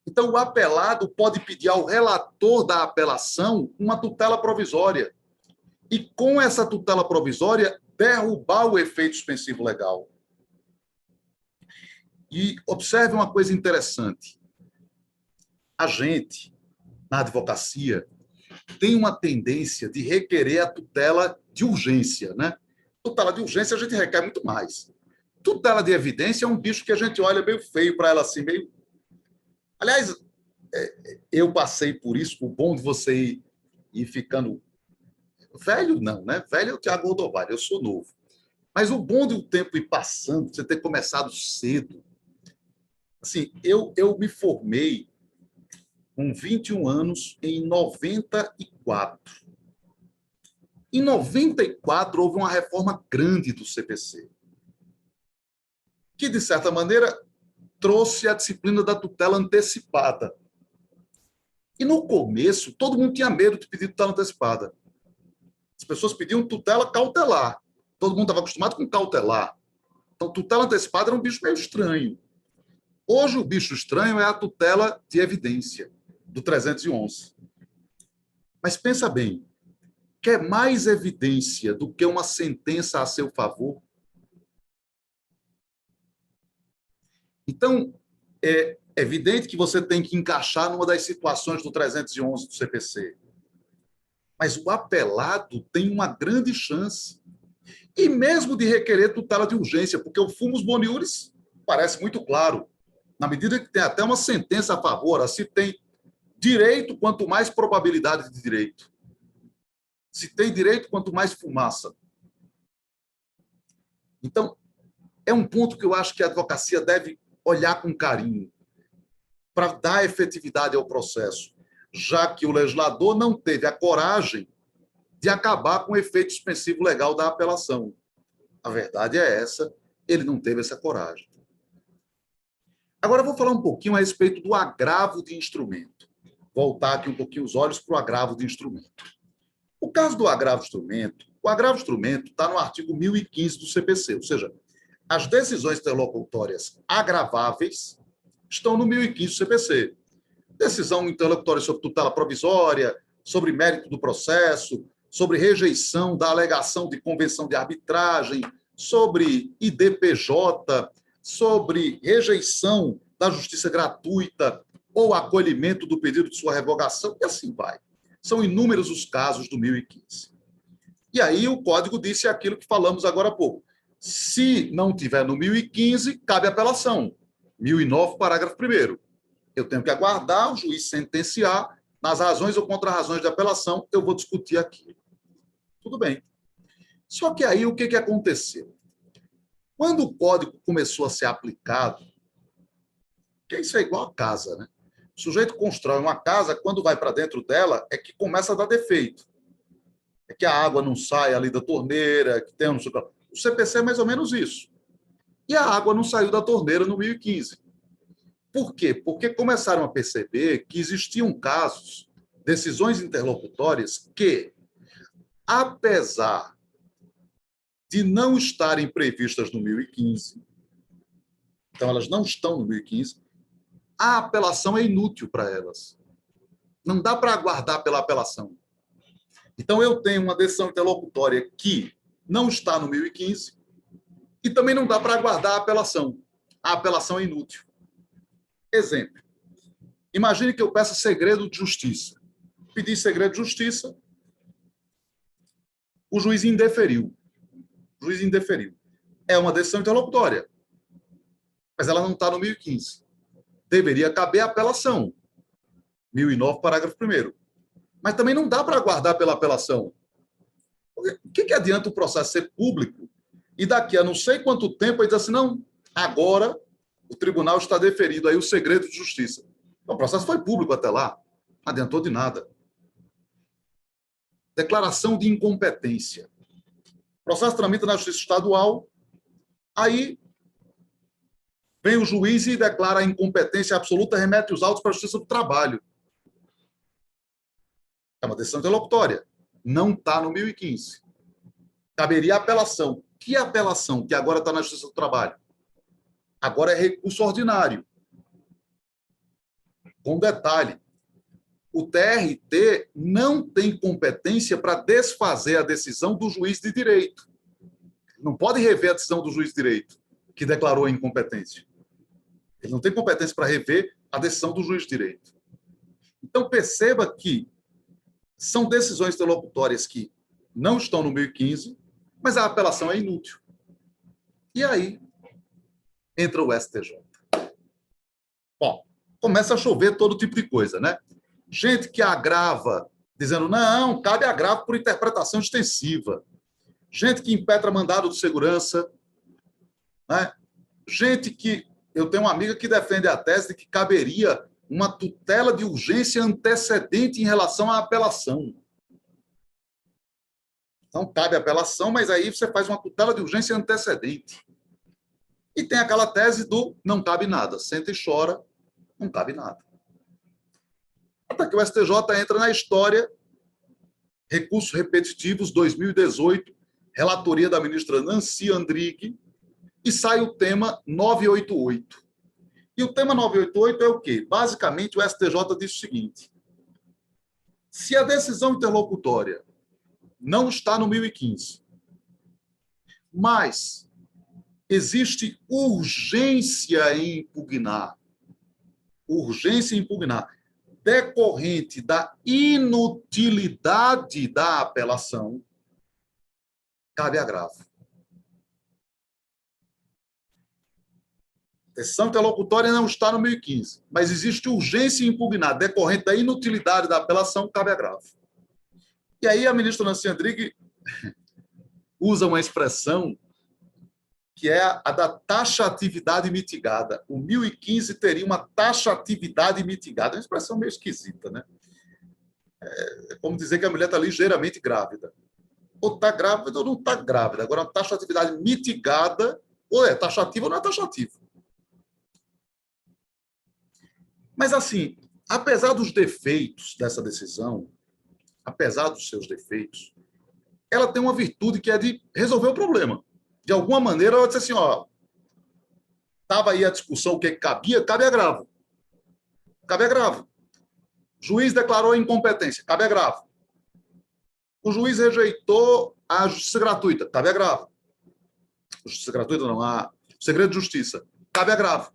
Então, o apelado pode pedir ao relator da apelação uma tutela provisória. E, com essa tutela provisória, derrubar o efeito suspensivo legal. E observe uma coisa interessante. A gente, na advocacia, tem uma tendência de requerer a tutela de urgência, né? Tutela de urgência a gente requer muito mais. Tutela de evidência é um bicho que a gente olha meio feio para ela assim, meio... Aliás, eu passei por isso, o bom de você ir ficando... Velho não, né? Velho é o Tiago Rodovalho, eu sou novo. Mas o bom de o tempo ir passando, você ter começado cedo. Assim, eu me formei com 21 anos em 94. Em 94, houve uma reforma grande do CPC, que, de certa maneira, trouxe a disciplina da tutela antecipada. E, no começo, todo mundo tinha medo de pedir tutela antecipada. As pessoas pediam tutela cautelar. Todo mundo estava acostumado com cautelar. Então, tutela antecipada era um bicho meio estranho. Hoje, o bicho estranho é a tutela de evidência, do 311. Mas pensa bem, quer mais evidência do que uma sentença a seu favor? Então, é evidente que você tem que encaixar numa das situações do 311 do CPC. Mas o apelado tem uma grande chance. E mesmo de requerer tutela de urgência, porque o fumus boniuris parece muito claro. Na medida que tem até uma sentença a favor, se tem direito, quanto mais probabilidade de direito. Se tem direito, quanto mais fumaça. Então, é um ponto que eu acho que a advocacia deve olhar com carinho para dar efetividade ao processo, já que o legislador não teve a coragem de acabar com o efeito suspensivo legal da apelação. A verdade é essa, ele não teve essa coragem. Agora, eu vou falar um pouquinho a respeito do agravo de instrumento. Voltar aqui um pouquinho os olhos para o agravo de instrumento. O caso do agravo de instrumento, o agravo de instrumento está no artigo 1015 do CPC, ou seja, as decisões interlocutórias agraváveis estão no 1015 do CPC. Decisão interlocutória sobre tutela provisória, sobre mérito do processo, sobre rejeição da alegação de convenção de arbitragem, sobre IDPJ, sobre rejeição da justiça gratuita ou acolhimento do pedido de sua revogação, e assim vai. São inúmeros os casos do 1015. E aí o Código disse aquilo que falamos agora há pouco. Se não tiver no 1015, cabe apelação. 1009, parágrafo 1º. Eu tenho que aguardar o juiz sentenciar, nas razões ou contra-razões de apelação, eu vou discutir aquilo. Tudo bem. Só que aí o que aconteceu? Quando o Código começou a ser aplicado, que isso é igual a casa, né? O sujeito constrói uma casa, quando vai para dentro dela, é que começa a dar defeito. É que a água não sai ali da torneira, que tem um... O CPC é mais ou menos isso. E a água não saiu da torneira no 1015. Por quê? Porque começaram a perceber que existiam casos, decisões interlocutórias, que, apesar de não estarem previstas no 1015, então elas não estão no 1015, a apelação é inútil para elas. Não dá para aguardar pela apelação. Então, eu tenho uma decisão interlocutória que não está no 1015 e também não dá para aguardar a apelação. A apelação é inútil. Exemplo. Imagine que eu peça segredo de justiça. Pedi segredo de justiça. O juiz indeferiu. O juiz indeferiu. É uma decisão interlocutória, mas ela não está no 1015. Deveria caber a apelação. 1009, parágrafo 1º. Mas também não dá para aguardar pela apelação. O que adianta o processo ser público e daqui a não sei quanto tempo ele diz assim, não, agora o tribunal está deferido aí o segredo de justiça. O processo foi público até lá, não adiantou de nada. Declaração de incompetência. O processo tramita na Justiça Estadual, aí vem o juiz e declara a incompetência absoluta, remete os autos para a Justiça do Trabalho. É uma decisão interlocutória. Não está no 1015. Caberia apelação. Que apelação? Que agora está na Justiça do Trabalho. Agora é recurso ordinário. Com detalhe, o TRT não tem competência para desfazer a decisão do juiz de direito. Não pode rever a decisão do juiz de direito que declarou a incompetência. Ele não tem competência para rever a decisão do juiz de direito. Então, perceba que são decisões interlocutórias que não estão no 1015, mas a apelação é inútil. E aí entra o STJ. Bom, começa a chover todo tipo de coisa, né? Gente que agrava, dizendo, não, cabe agravo por interpretação extensiva. Gente que impetra mandado de segurança. Né? Gente que... Eu tenho uma amiga que defende a tese de que caberia uma tutela de urgência antecedente em relação à apelação. Então, cabe a apelação, mas aí você faz uma tutela de urgência antecedente. E tem aquela tese do não cabe nada. Senta e chora, não cabe nada. Até que o STJ entra na história, recursos repetitivos 2018, relatoria da ministra Nancy Andrighi, e sai o tema 988. E o tema 988 é o quê? Basicamente, o STJ diz o seguinte: se a decisão interlocutória não está no 1015, mas existe urgência em impugnar, decorrente da inutilidade da apelação, cabe agravo. A decisão interlocutória não está no 1015, mas existe urgência em impugnar, decorrente da inutilidade da apelação, cabe agravo. E aí a ministra Nancy Andrighi usa uma expressão que é a da taxatividade mitigada. O 1015 teria uma taxatividade mitigada. É uma expressão meio esquisita, né? É como dizer que a mulher está ligeiramente grávida. Ou está grávida ou não está grávida. Agora, a taxatividade mitigada, ou é taxativa ou não é taxativa. Mas, assim, apesar dos defeitos dessa decisão, apesar dos seus defeitos, ela tem uma virtude que é de resolver o problema. De alguma maneira, ela disse assim, ó, estava aí a discussão o que cabia, cabe agravo. Cabe agravo. O juiz declarou incompetência, cabe agravo. O juiz rejeitou a justiça gratuita, cabe agravo. Justiça gratuita não, o segredo de justiça, cabe agravo.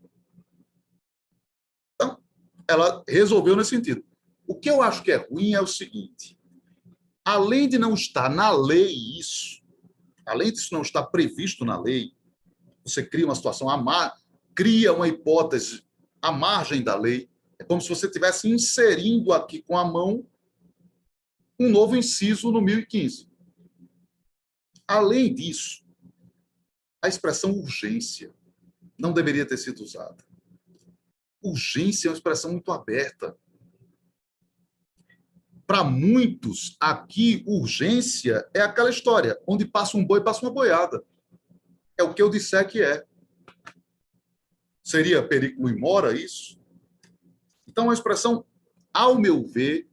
Então, ela resolveu nesse sentido. O que eu acho que é ruim é o seguinte: além de não estar na lei isso, além disso não estar previsto na lei, você cria uma situação, cria uma hipótese à margem da lei. É como se você estivesse inserindo aqui com a mão um novo inciso no 1015. Além disso, a expressão urgência não deveria ter sido usada. Urgência é uma expressão muito aberta. Para muitos, aqui, urgência é aquela história, onde passa um boi, passa uma boiada. É o que eu disser que é. Seria periculo in mora isso? Então, é uma expressão, ao meu ver,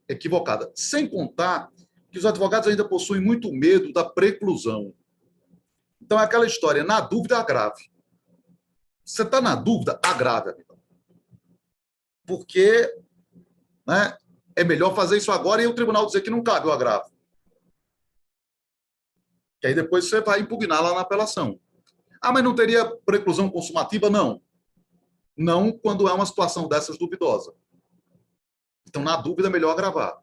equivocada. Sem contar que os advogados ainda possuem muito medo da preclusão. Então, é aquela história, na dúvida, agrave. Você está na dúvida, agrave, amigão. Porque, né, é melhor fazer isso agora e o tribunal dizer que não cabe o agravo. Que aí depois você vai impugnar lá na apelação. Ah, mas não teria preclusão consumativa? Não. Não quando é uma situação dessas duvidosa. Então, na dúvida, é melhor agravar.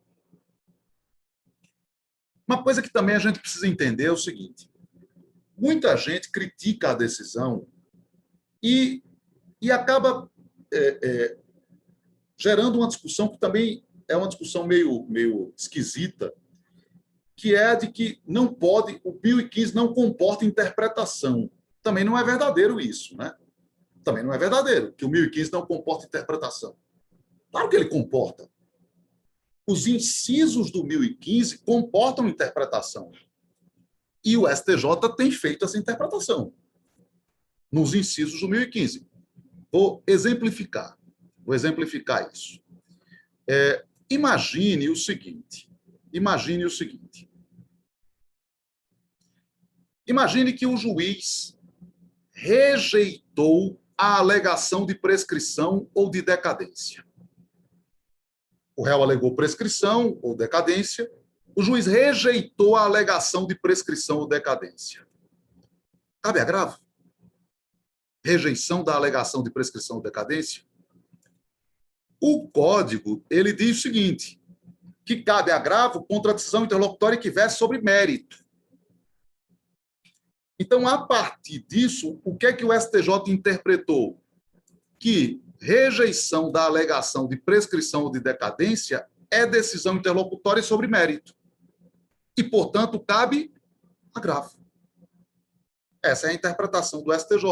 Uma coisa que também a gente precisa entender é o seguinte: muita gente critica a decisão e acaba gerando uma discussão que também é uma discussão meio esquisita, que é a de que não pode, o 1015 não comporta interpretação. Também não é verdadeiro isso, né? Também não é verdadeiro que o 1015 não comporta interpretação. Claro que ele comporta. Os incisos do 1015 comportam interpretação. E o STJ tem feito essa interpretação nos incisos do 1015. Vou exemplificar isso. Imagine o seguinte. Imagine que o juiz rejeitou a alegação de prescrição ou de decadência. O réu alegou prescrição ou decadência, o juiz rejeitou a alegação de prescrição ou decadência. Cabe agravo? Rejeição da alegação de prescrição ou decadência? O Código, ele diz o seguinte, que cabe agravo contra a decisão interlocutória que verse sobre mérito. Então, a partir disso, o que é que o STJ interpretou? Que rejeição da alegação de prescrição ou de decadência é decisão interlocutória sobre mérito. E, portanto, cabe agravo. Essa é a interpretação do STJ.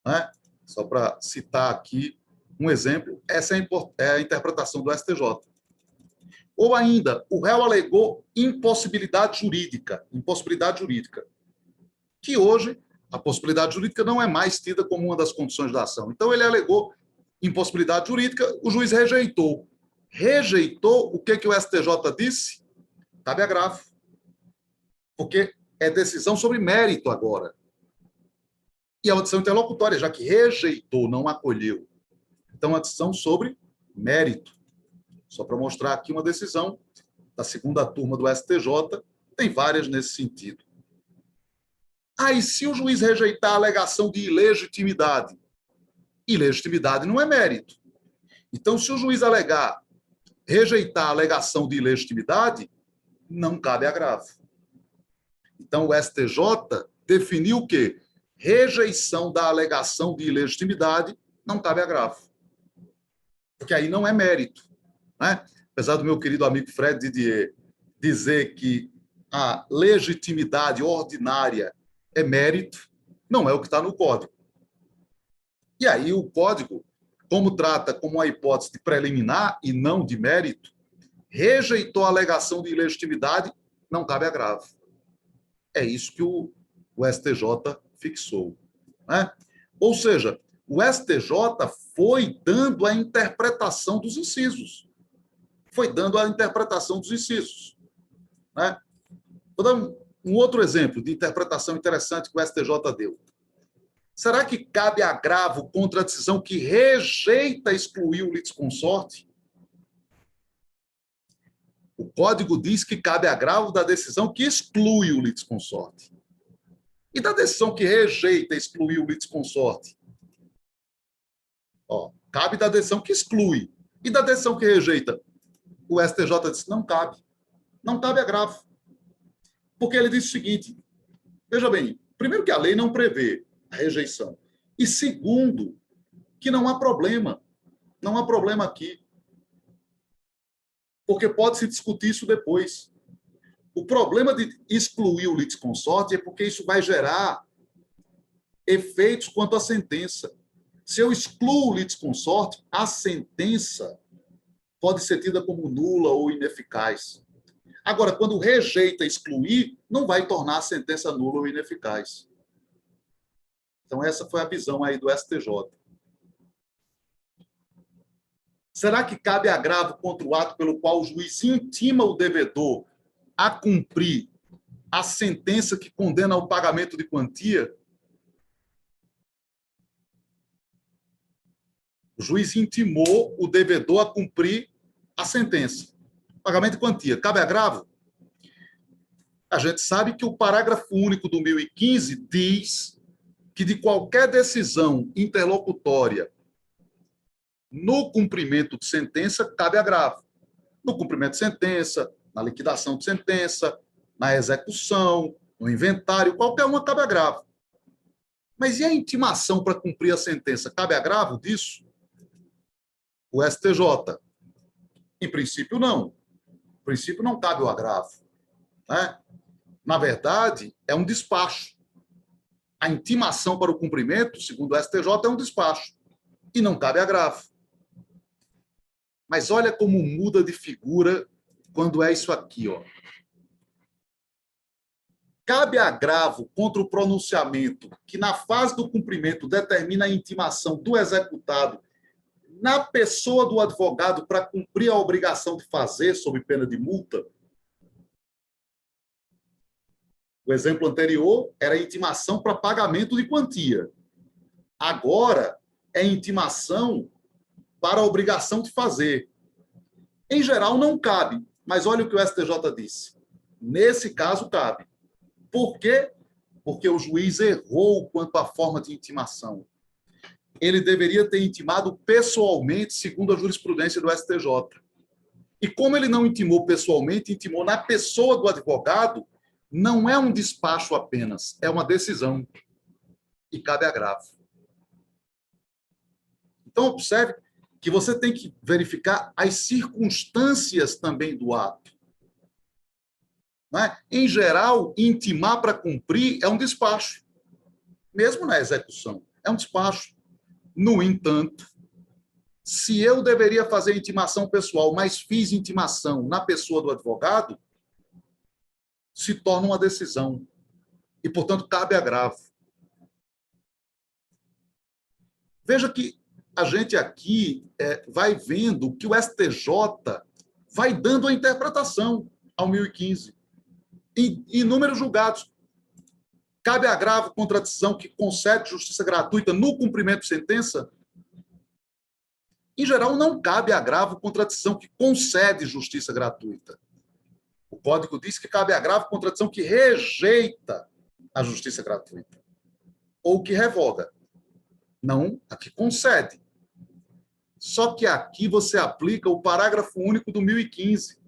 Né? Só para citar aqui um exemplo, essa é a interpretação do STJ. Ou ainda, o réu alegou impossibilidade jurídica, que hoje a possibilidade jurídica não é mais tida como uma das condições da ação. Então, ele alegou impossibilidade jurídica, o juiz rejeitou. Rejeitou, o que o STJ disse? Cabe agravo. Porque é decisão sobre mérito agora. E é uma decisão interlocutória, já que rejeitou, não acolheu. Então, é uma decisão sobre mérito. Só para mostrar aqui uma decisão da segunda turma do STJ, tem várias nesse sentido. E se o juiz rejeitar a alegação de ilegitimidade? Ilegitimidade não é mérito. Então, se o juiz rejeitar a alegação de ilegitimidade, não cabe agravo. Então, o STJ definiu o quê? Rejeição da alegação de ilegitimidade não cabe agravo. Porque aí não é mérito. Né? Apesar do meu querido amigo Fred Didier dizer que a legitimidade ordinária é mérito, não é o que está no Código. E aí o Código, como trata como uma hipótese de preliminar e não de mérito, rejeitou a alegação de ilegitimidade, não cabe agravo. É isso que o STJ fixou. Né? Ou seja, o STJ foi dando a interpretação dos incisos. Né? Vou dar um outro exemplo de interpretação interessante que o STJ deu. Será que cabe agravo contra a decisão que rejeita excluir o litisconsorte? O Código diz que cabe agravo da decisão que exclui o litisconsorte. E da decisão que rejeita excluir o litisconsorte? Cabe da decisão que exclui. E da decisão que rejeita? O STJ disse, não cabe. Não cabe agravo. Porque ele diz o seguinte, veja bem, primeiro que a lei não prevê a rejeição. E segundo, que não há problema. Não há problema aqui. Porque pode-se discutir isso depois. O problema de excluir o litisconsorte é porque isso vai gerar efeitos quanto à sentença. Se eu excluo o litisconsorte, a sentença pode ser tida como nula ou ineficaz. Agora, quando rejeita excluir, não vai tornar a sentença nula ou ineficaz. Então, essa foi a visão aí do STJ. Será que cabe agravo contra o ato pelo qual o juiz intima o devedor a cumprir a sentença que condena ao pagamento de quantia? O juiz intimou o devedor a cumprir a sentença. Pagamento de quantia. Cabe agravo? A gente sabe que o parágrafo único do 1015 diz que de qualquer decisão interlocutória no cumprimento de sentença, cabe agravo. No cumprimento de sentença, na liquidação de sentença, na execução, no inventário, qualquer uma cabe agravo. Mas e a intimação para cumprir a sentença? Cabe agravo disso? O STJ. Em princípio, não. Em princípio, não cabe o agravo, né? Na verdade, é um despacho. A intimação para o cumprimento, segundo o STJ, é um despacho. E não cabe agravo. Mas olha como muda de figura quando é isso aqui, ó. Cabe agravo contra o pronunciamento que, na fase do cumprimento, determina a intimação do executado na pessoa do advogado para cumprir a obrigação de fazer, sob pena de multa. O exemplo anterior era intimação para pagamento de quantia. Agora é intimação para a obrigação de fazer. Em geral, não cabe, mas olha o que o STJ disse. Nesse caso, cabe. Por quê? Porque o juiz errou quanto à forma de intimação. Ele deveria ter intimado pessoalmente, segundo a jurisprudência do STJ. E como ele não intimou pessoalmente, intimou na pessoa do advogado, não é um despacho apenas, é uma decisão. E cabe agravo. Então, observe que você tem que verificar as circunstâncias também do ato. Não é? Em geral, intimar para cumprir é um despacho. Mesmo na execução, é um despacho. No entanto, se eu deveria fazer intimação pessoal, mas fiz intimação na pessoa do advogado, se torna uma decisão. E, portanto, cabe agravo. Veja que a gente aqui vai vendo que o STJ vai dando a interpretação ao 1015. Em inúmeros julgados. Cabe agravo contra a decisão que concede justiça gratuita no cumprimento de sentença? Em geral, não cabe agravo contra a decisão que concede justiça gratuita. O Código diz que cabe agravo contra a decisão que rejeita a justiça gratuita. Ou que revoga. Não a que concede. Só que aqui você aplica o parágrafo único do 1015.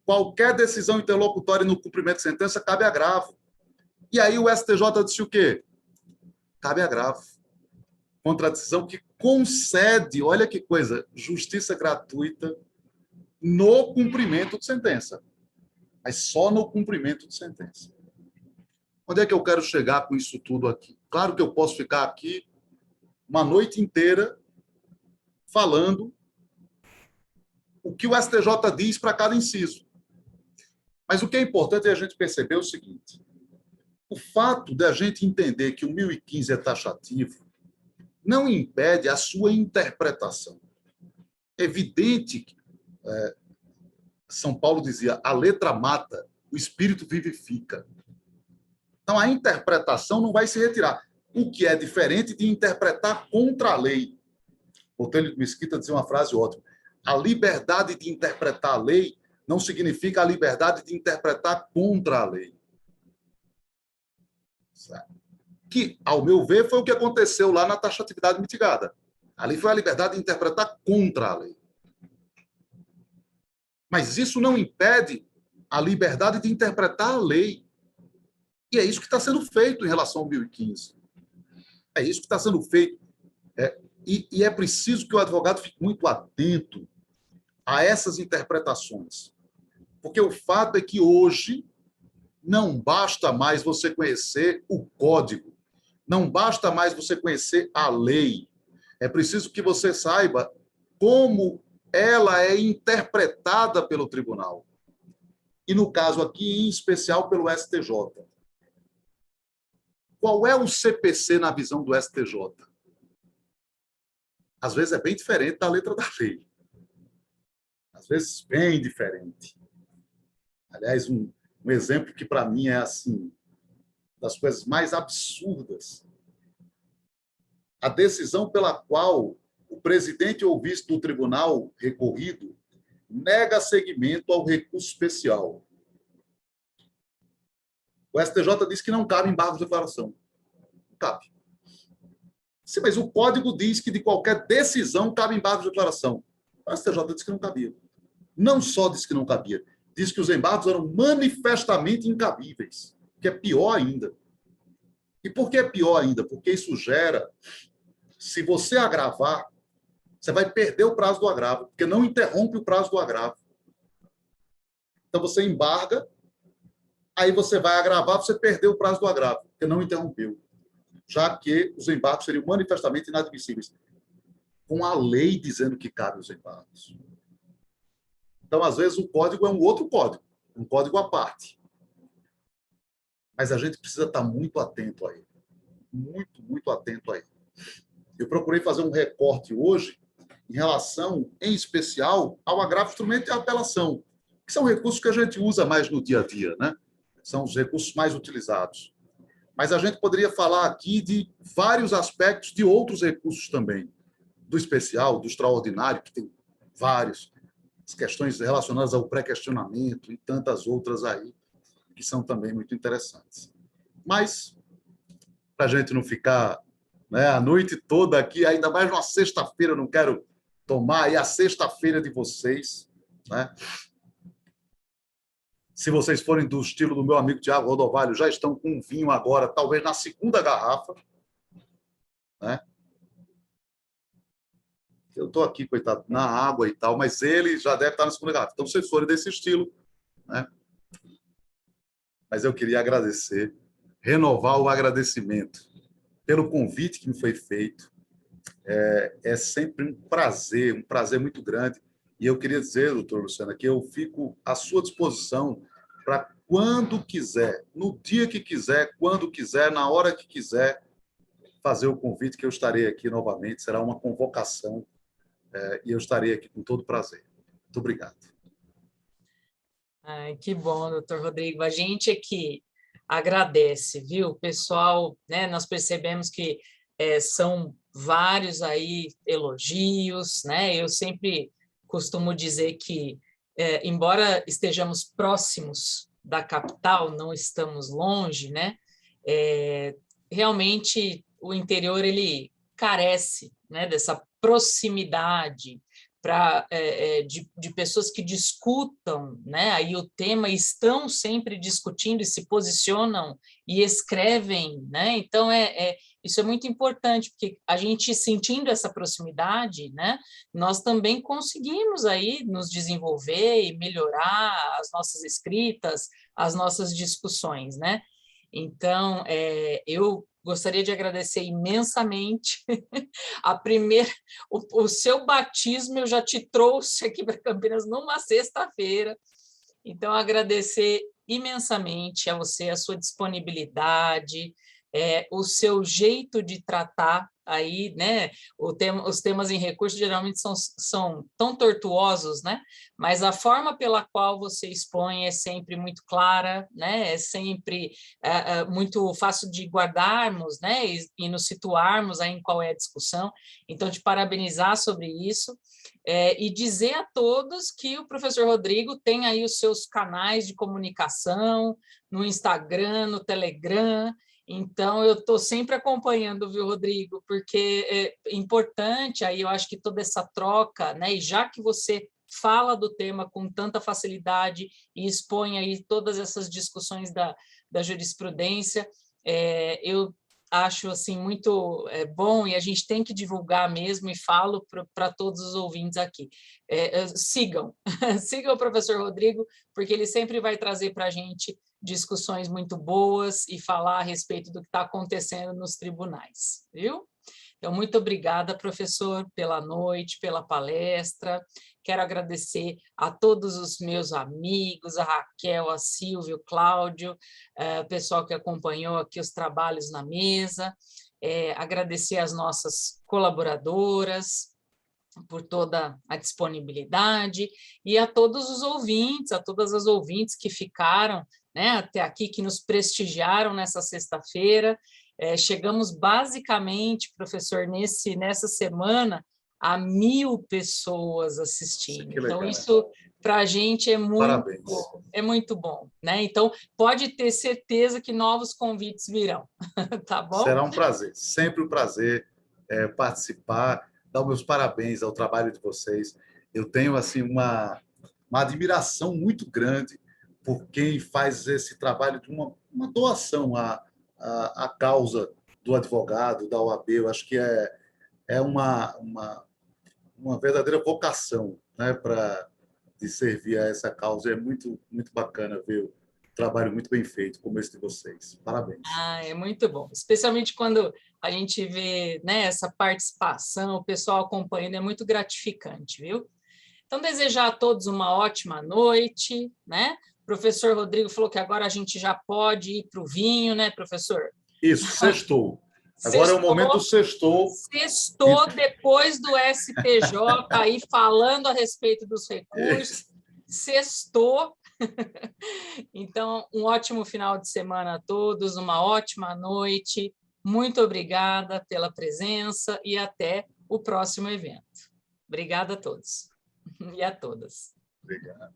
Qualquer decisão interlocutória no cumprimento de sentença cabe agravo. E aí o STJ disse o quê? Cabe agravo. Contra a decisão que concede, olha que coisa, justiça gratuita no cumprimento de sentença. Mas só no cumprimento de sentença. Onde é que eu quero chegar com isso tudo aqui? Claro que eu posso ficar aqui uma noite inteira falando o que o STJ diz para cada inciso. Mas o que é importante é a gente perceber o seguinte: o fato de a gente entender que o 1015 é taxativo não impede a sua interpretação. É evidente que São Paulo dizia, a letra mata, o espírito vivifica. Então, a interpretação não vai se retirar. O que é diferente de interpretar contra a lei. Botelho de Mesquita dizia uma frase ótima. A liberdade de interpretar a lei não significa a liberdade de interpretar contra a lei. Certo? Que, ao meu ver, foi o que aconteceu lá na taxatividade mitigada. Ali foi a liberdade de interpretar contra a lei. Mas isso não impede a liberdade de interpretar a lei. E é isso que está sendo feito em relação ao 1015. É isso que está sendo feito. E é preciso que o advogado fique muito atento a essas interpretações. Porque o fato é que hoje não basta mais você conhecer o código, não basta mais você conhecer a lei. É preciso que você saiba como ela é interpretada pelo tribunal. E, no caso aqui, em especial, pelo STJ. Qual é o CPC na visão do STJ? Às vezes é bem diferente da letra da lei. Às vezes, bem diferente. Aliás, um exemplo que, para mim, é assim, das coisas mais absurdas. A decisão pela qual o presidente ou vice do tribunal recorrido nega seguimento ao recurso especial. O STJ diz que não cabe embargo de declaração. Não cabe. Sim, mas o Código diz que de qualquer decisão cabe embargo de declaração. O STJ diz que não cabia. Não só diz que não cabia, diz que os embargos eram manifestamente incabíveis, que é pior ainda. E por que é pior ainda? Porque isso gera, se você agravar, você vai perder o prazo do agravo, porque não interrompe o prazo do agravo. Então, você embarga, aí você vai agravar, você perdeu o prazo do agravo, porque não interrompeu, já que os embargos seriam manifestamente inadmissíveis, com a lei dizendo que cabe os embargos. Então, às vezes, o código é um outro código, um código à parte. Mas a gente precisa estar muito atento a ele. Muito, muito atento a ele. Eu procurei fazer um recorte hoje em relação, em especial, ao agravo, instrumento e à apelação, que são recursos que a gente usa mais no dia a dia, né? São os recursos mais utilizados. Mas a gente poderia falar aqui de vários aspectos de outros recursos também, do especial, do extraordinário, que tem vários, as questões relacionadas ao pré-questionamento e tantas outras aí, que são também muito interessantes. Mas, para a gente não ficar, né, a noite toda aqui, ainda mais numa sexta-feira, eu não quero tomar aí a sexta-feira de vocês, né? Se vocês forem do estilo do meu amigo Tiago Rodovalho, já estão com um vinho agora, talvez na segunda garrafa, né? Eu estou aqui, coitado, na água e tal, mas ele já deve estar na segunda garrafa. Então, se vocês forem desse estilo, né? Mas eu queria agradecer, renovar o agradecimento pelo convite que me foi feito. É sempre um prazer muito grande. E eu queria dizer, doutor Luciana, que eu fico à sua disposição para quando quiser, no dia que quiser, quando quiser, na hora que quiser, fazer o convite, que eu estarei aqui novamente. Será uma convocação e eu estarei aqui com todo prazer. Muito obrigado. Ai, que bom, doutor Rodrigo. A gente é que agradece, viu? Pessoal, né, nós percebemos que são vários aí elogios, né? Eu sempre costumo dizer que, embora estejamos próximos da capital, não estamos longe, né? Realmente o interior ele carece, né, dessa proximidade de pessoas que discutam, né, aí o tema, estão sempre discutindo e se posicionam e escrevem, né? Então isso é muito importante, porque a gente sentindo essa proximidade, né, nós também conseguimos aí nos desenvolver e melhorar as nossas escritas, as nossas discussões, né? Então, eu gostaria de agradecer imensamente o seu batismo eu já te trouxe aqui para Campinas numa sexta-feira, então agradecer imensamente a você, a sua disponibilidade, o seu jeito de tratar aí, né? Os temas em recurso geralmente são tão tortuosos, né? Mas a forma pela qual você expõe é sempre muito clara, né? É sempre muito fácil de guardarmos, né? E nos situarmos aí em qual é a discussão. Então, te parabenizar sobre isso. E dizer a todos que o professor Rodrigo tem aí os seus canais de comunicação no Instagram, no Telegram. Então, eu estou sempre acompanhando, viu, Rodrigo, porque é importante, aí eu acho que toda essa troca, né? E já que você fala do tema com tanta facilidade e expõe aí todas essas discussões da jurisprudência, eu acho assim muito bom, e a gente tem que divulgar mesmo, e falo para todos os ouvintes aqui. Sigam o professor Rodrigo, porque ele sempre vai trazer para a gente discussões muito boas e falar a respeito do que está acontecendo nos tribunais, viu? Então, muito obrigada, professor, pela noite, pela palestra. Quero agradecer a todos os meus amigos, a Raquel, a Silvio, o Cláudio, o pessoal que acompanhou aqui os trabalhos na mesa, agradecer às nossas colaboradoras por toda a disponibilidade, e a todos os ouvintes, a todas as ouvintes que ficaram, né, até aqui, que nos prestigiaram nessa sexta-feira. Chegamos basicamente, professor, nessa semana, a 1.000 pessoas assistindo. Então, isso para a gente é muito bom, né? Então, pode ter certeza que novos convites virão, tá bom? Será um prazer, sempre um prazer participar, dar meus parabéns ao trabalho de vocês. Eu tenho assim uma uma admiração muito grande por quem faz esse trabalho de uma doação à causa do advogado, da OAB. Eu acho que é uma verdadeira vocação, né, de servir a essa causa. É muito, muito bacana ver o trabalho muito bem feito, como esse de vocês. Parabéns. É muito bom, especialmente quando a gente vê, né, essa participação, o pessoal acompanhando, é muito gratificante, viu? Então, desejar a todos uma ótima noite, né? O professor Rodrigo falou que agora a gente já pode ir para o vinho, né, professor? Isso, sextou. Agora é o momento do sextou. Sextou depois do STJ aí falando a respeito dos recursos. Sextou. Então, um ótimo final de semana a todos, uma ótima noite. Muito obrigada pela presença e até o próximo evento. Obrigada a todos e a todas. Obrigado.